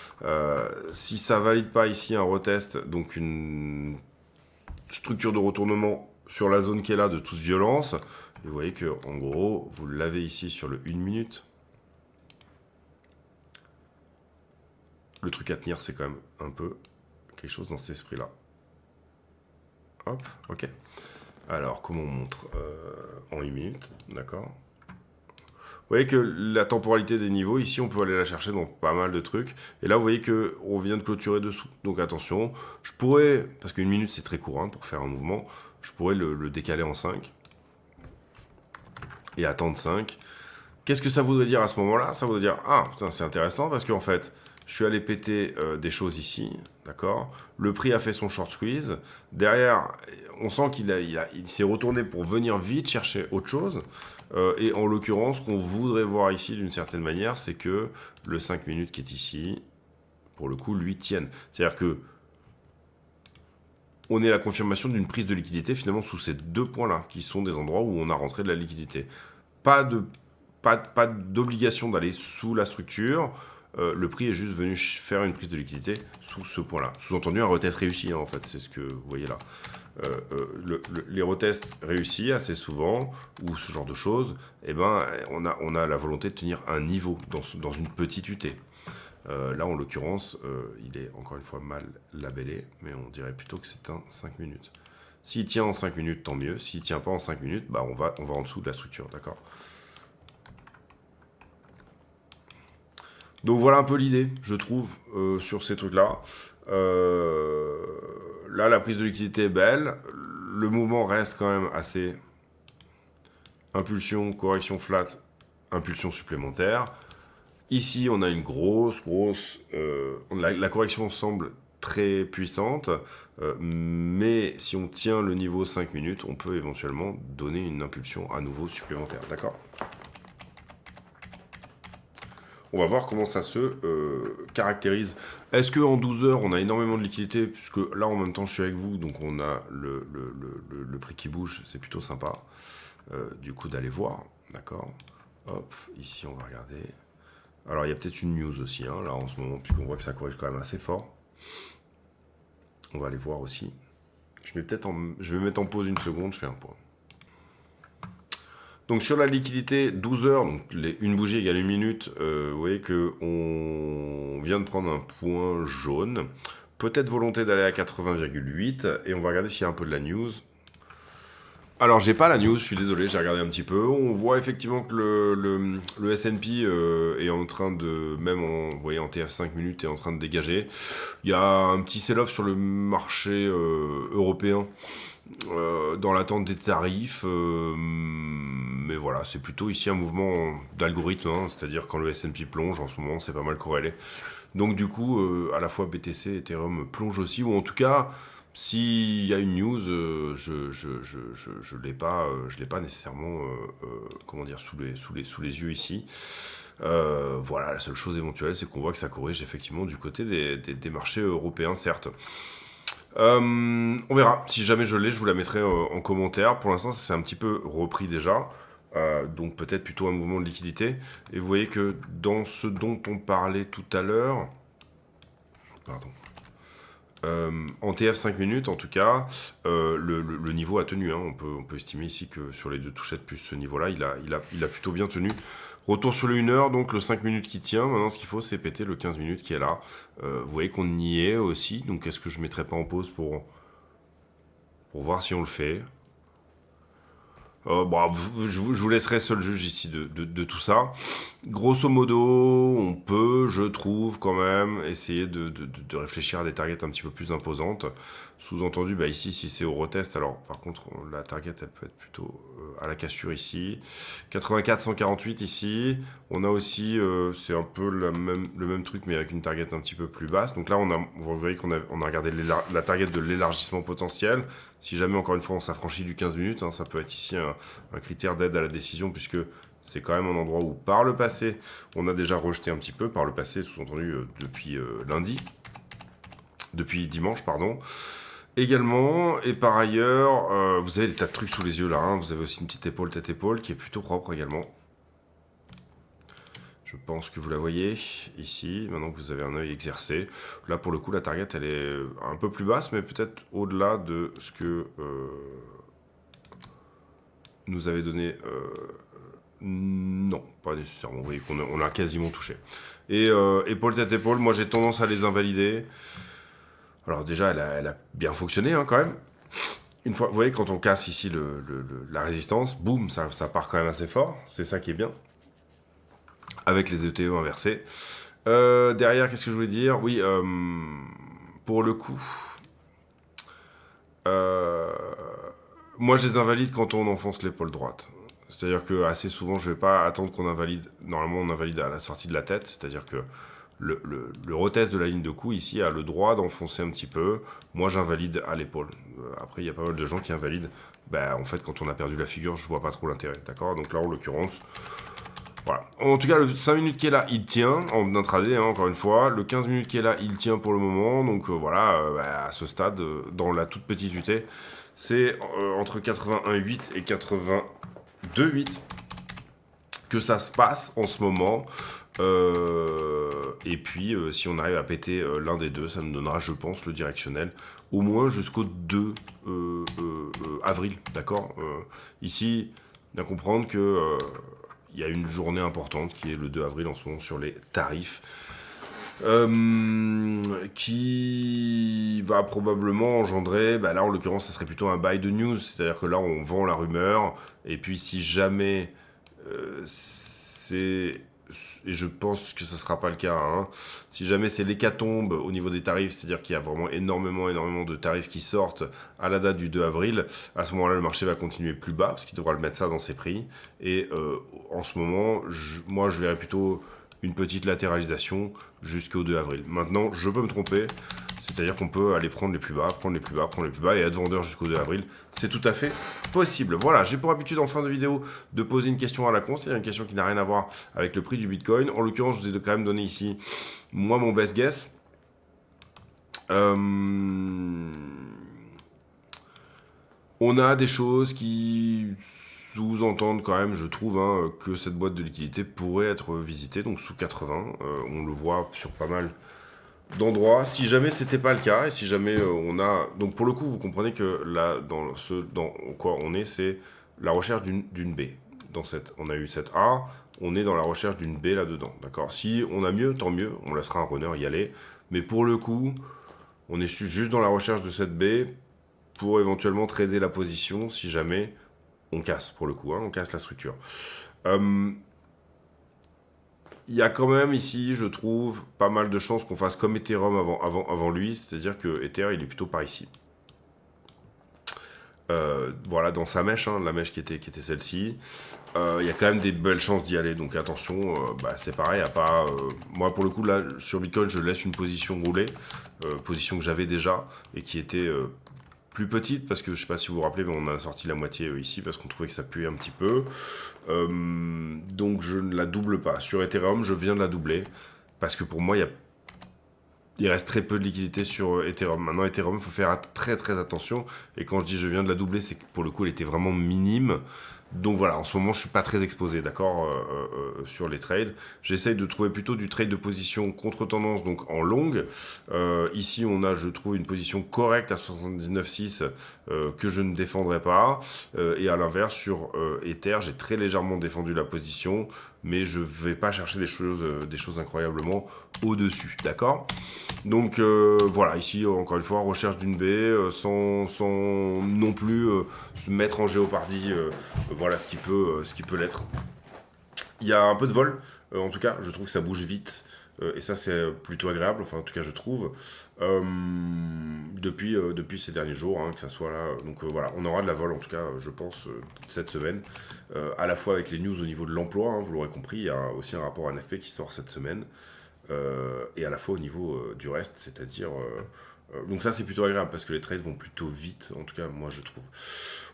Si ça valide pas ici un retest, donc une structure de retournement sur la zone qui est là de toute violence, et vous voyez que en gros, vous l'avez ici sur le 1 minute. Le truc à tenir, c'est quand même un peu quelque chose dans cet esprit-là. Hop, ok. Alors, comment on montre en 1 minute, d'accord. Vous voyez que la temporalité des niveaux, ici, on peut aller la chercher dans pas mal de trucs. Et là, vous voyez qu'on vient de clôturer dessous. Donc attention, je pourrais, parce qu'une minute, c'est très court hein, pour faire un mouvement, je pourrais le décaler en 5 et attendre 5. Qu'est-ce que ça voudrait dire à ce moment-là? Ça voudrait dire, ah, putain, c'est intéressant, parce qu'en fait, je suis allé péter des choses ici, d'accord. Le prix a fait son short squeeze. Derrière, on sent il s'est retourné pour venir vite chercher autre chose. Et en l'occurrence, ce qu'on voudrait voir ici, d'une certaine manière, c'est que le 5 minutes qui est ici, pour le coup, lui tienne. C'est-à-dire que on est la confirmation d'une prise de liquidité, finalement, sous ces deux points-là, qui sont des endroits où on a rentré de la liquidité. Pas d'obligation d'aller sous la structure. Le prix est juste venu faire une prise de liquidité sous ce point-là. Sous-entendu, un retest réussi, hein, en fait, c'est ce que vous voyez là. Les retests réussis assez souvent, ou ce genre de choses, eh ben, on a la volonté de tenir un niveau dans une petite UT. Là, en l'occurrence, il est encore une fois mal labellé, mais on dirait plutôt que c'est un 5 minutes. S'il tient en 5 minutes, tant mieux. S'il ne tient pas en 5 minutes, on va en dessous de la structure, d'accord. Donc voilà un peu l'idée, je trouve, sur ces trucs-là. Là, la prise de liquidité est belle. le mouvement reste quand même assez impulsion, correction flat, impulsion supplémentaire. Ici, on a une grosse... la correction semble très puissante, mais si on tient le niveau 5 minutes, on peut éventuellement donner une impulsion à nouveau supplémentaire, d'accord? On va voir comment ça se caractérise. Est-ce qu'en 12 heures, on a énormément de liquidité? Puisque là, en même temps, je suis avec vous, donc on a le prix qui bouge, c'est plutôt sympa. Du coup, d'aller voir, d'accord? Hop, ici, on va regarder. Alors, il y a peut-être une news aussi, hein, là, en ce moment, puisqu'on voit que ça corrige quand même assez fort. On va aller voir aussi. Je vais mettre en pause une seconde, je fais un point. Donc sur la liquidité, 12 heures, donc une bougie égale une minute, vous voyez qu'on vient de prendre un point jaune. Peut-être volonté d'aller à 80,8. Et on va regarder s'il y a un peu de la news. Alors j'ai pas la news, je suis désolé, j'ai regardé un petit peu. On voit effectivement que le S&P est en train de, même vous voyez en TF 5 minutes, est en train de dégager. Il y a un petit sell-off sur le marché européen dans l'attente des tarifs. Mais voilà, c'est plutôt ici un mouvement d'algorithme, hein, c'est-à-dire quand le S&P plonge, en ce moment c'est pas mal corrélé. Donc du coup, à la fois BTC et Ethereum plongent aussi, ou en tout cas... S'il y a une news, je l'ai pas nécessairement, comment dire, sous les yeux ici. Voilà, la seule chose éventuelle, c'est qu'on voit que ça corrige effectivement du côté des marchés européens, certes. On verra. Si jamais je l'ai, je vous la mettrai en commentaire. Pour l'instant, ça s'est un petit peu repris déjà. Donc peut-être plutôt un mouvement de liquidité. Et vous voyez que dans ce dont on parlait tout à l'heure... Pardon. En TF 5 minutes, en tout cas, le niveau a tenu. Hein. On peut estimer ici que sur les deux touchettes plus ce niveau-là, il a plutôt bien tenu. Retour sur le 1 heure, donc le 5 minutes qui tient. Maintenant, ce qu'il faut, c'est péter le 15 minutes qui est là. Vous voyez qu'on y est aussi. Donc, est-ce que je ne mettrai pas en pause pour voir si on le fait? Bon, je vous laisserai seul juge ici de tout ça. Grosso modo, on peut, je trouve, quand même, essayer de réfléchir à des targets un petit peu plus imposantes. Sous-entendu, bah ici, si c'est au retest, alors par contre, la target, elle peut être plutôt à la cassure ici. 84, 148 ici. On a aussi, c'est un peu le même truc, mais avec une target un petit peu plus basse. Donc là, vous voyez qu'on a regardé la target de l'élargissement potentiel. Si jamais, encore une fois, on s'affranchit du 15 minutes, hein, ça peut être ici un critère d'aide à la décision, puisque c'est quand même un endroit où, par le passé, on a déjà rejeté un petit peu, par le passé, sous-entendu depuis dimanche, pardon. Également, et par ailleurs, vous avez des tas de trucs sous les yeux là, hein, vous avez aussi une petite épaule, tête-épaule, qui est plutôt propre également. Je pense que vous la voyez ici, maintenant que vous avez un œil exercé. Là, pour le coup, la target, elle est un peu plus basse, mais peut-être au-delà de ce que nous avait donné... non, pas nécessairement. Vous voyez qu'on a quasiment touché. Et épaule, tête-épaule, moi, j'ai tendance à les invalider. Alors déjà, elle a bien fonctionné, hein, quand même. Une fois, vous voyez, quand on casse ici la résistance, boum, ça part quand même assez fort. C'est ça qui est bien. Avec les ETE inversés. Derrière, qu'est-ce que je voulais dire? Oui, pour le coup, moi je les invalide quand on enfonce l'épaule droite. C'est-à-dire que assez souvent, je ne vais pas attendre qu'on invalide. Normalement, on invalide à la sortie de la tête. C'est-à-dire que le retest de la ligne de coup ici a le droit d'enfoncer un petit peu. Moi, j'invalide à l'épaule. Après, il y a pas mal de gens qui invalident. En fait, quand on a perdu la figure, je vois pas trop l'intérêt. D'accord? Donc là, en l'occurrence... Voilà. En tout cas, le 5 minutes qui est là, il tient en intraday, hein, encore une fois. Le 15 minutes qui est là, il tient pour le moment. Donc à ce stade, dans la toute petite UT, c'est entre 81,8 et 82,8 que ça se passe en ce moment. Et puis, si on arrive à péter l'un des deux, ça nous donnera, je pense, le directionnel, au moins jusqu'au 2 avril. D'accord? Ici, bien comprendre que... il y a une journée importante qui est le 2 avril en ce moment sur les tarifs qui va probablement engendrer, là en l'occurrence ça serait plutôt un buy de news, c'est-à-dire que là on vend la rumeur et puis si jamais c'est et je pense que ça sera pas le cas, hein. Si jamais c'est l'hécatombe au niveau des tarifs, c'est-à-dire qu'il y a vraiment énormément de tarifs qui sortent à la date du 2 avril, à ce moment-là, le marché va continuer plus bas, parce qu'il devra le mettre ça dans ses prix. Et en ce moment, moi, je verrais plutôt une petite latéralisation jusqu'au 2 avril. Maintenant, je peux me tromper, c'est-à-dire qu'on peut aller prendre les plus bas, prendre les plus bas, prendre les plus bas et être vendeur jusqu'au 2 avril. C'est tout à fait possible. Voilà, j'ai pour habitude en fin de vidéo de poser une question à la con, c'est-à-dire une question qui n'a rien à voir avec le prix du Bitcoin. En l'occurrence, je vous ai quand même donné ici, moi, mon best guess. On a des choses qui sous-entendent quand même, je trouve, hein, que cette boîte de liquidité pourrait être visitée, donc sous 80. On le voit sur pas mal d'endroits. Si jamais c'était pas le cas, et si jamais on a... Donc pour le coup, vous comprenez que là, dans quoi on est, c'est la recherche d'une B. On a eu cette A, on est dans la recherche d'une B là-dedans, d'accord. Si on a mieux, tant mieux, on laissera un runner y aller. Mais pour le coup, on est juste dans la recherche de cette B pour éventuellement trader la position si jamais on casse, pour le coup, hein, on casse la structure. Il y a quand même ici, je trouve, pas mal de chances qu'on fasse comme Ethereum avant lui, c'est-à-dire que Ether, il est plutôt par ici. Voilà, dans sa mèche, hein, la mèche qui était celle-ci, il y a quand même des belles chances d'y aller, donc attention, c'est pareil, moi pour le coup, là, sur Bitcoin, je laisse une position rouler, position que j'avais déjà, et qui était plus petite, parce que je sais pas si vous vous rappelez, mais on a sorti la moitié ici, parce qu'on trouvait que ça puait un petit peu, donc je ne la double pas. Sur Ethereum, je viens de la doubler, parce que pour moi, il reste très peu de liquidité sur Ethereum. Maintenant, Ethereum, il faut faire très très attention. Et quand je dis je viens de la doubler, c'est que pour le coup, elle était vraiment minime. Donc voilà, en ce moment, je suis pas très exposé, d'accord, sur les trades. J'essaye de trouver plutôt du trade de position contre-tendance, donc en longue. Ici, on a, je trouve, une position correcte à 79,6 que je ne défendrai pas. Et à l'inverse, sur Ether, j'ai très légèrement défendu la position, mais je vais pas chercher des choses incroyablement au-dessus, d'accord. Donc voilà, ici encore une fois, recherche d'une baie, sans non plus se mettre en géopardie, voilà ce qui peut l'être. Il y a un peu de vol, en tout cas, je trouve que ça bouge vite, et ça c'est plutôt agréable, enfin en tout cas je trouve, depuis ces derniers jours, hein, que ça soit là, donc voilà, on aura de la vol en tout cas, je pense, cette semaine, à la fois avec les news au niveau de l'emploi, hein, vous l'aurez compris, il y a aussi un rapport NFP qui sort cette semaine, et à la fois au niveau du reste, c'est-à-dire... donc ça c'est plutôt agréable parce que les trades vont plutôt vite, en tout cas moi je trouve.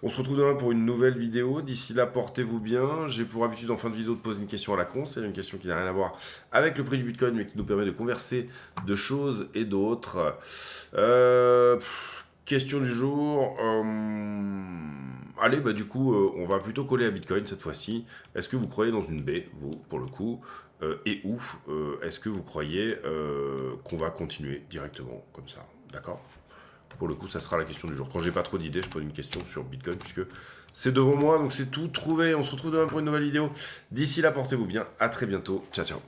On se retrouve demain pour une nouvelle vidéo, d'ici là portez-vous bien, j'ai pour habitude en fin de vidéo de poser une question à la con, c'est une question qui n'a rien à voir avec le prix du Bitcoin mais qui nous permet de converser de choses et d'autres. Question du jour, allez du coup on va plutôt coller à Bitcoin cette fois-ci. Est-ce que vous croyez dans une baie, vous, pour le coup et où est-ce que vous croyez qu'on va continuer directement comme ça, d'accord? Pour le coup, ça sera la question du jour. Quand j'ai pas trop d'idées, je pose une question sur Bitcoin puisque c'est devant moi, donc c'est tout trouvé. On se retrouve demain pour une nouvelle vidéo. D'ici là, portez-vous bien. À très bientôt. Ciao, ciao.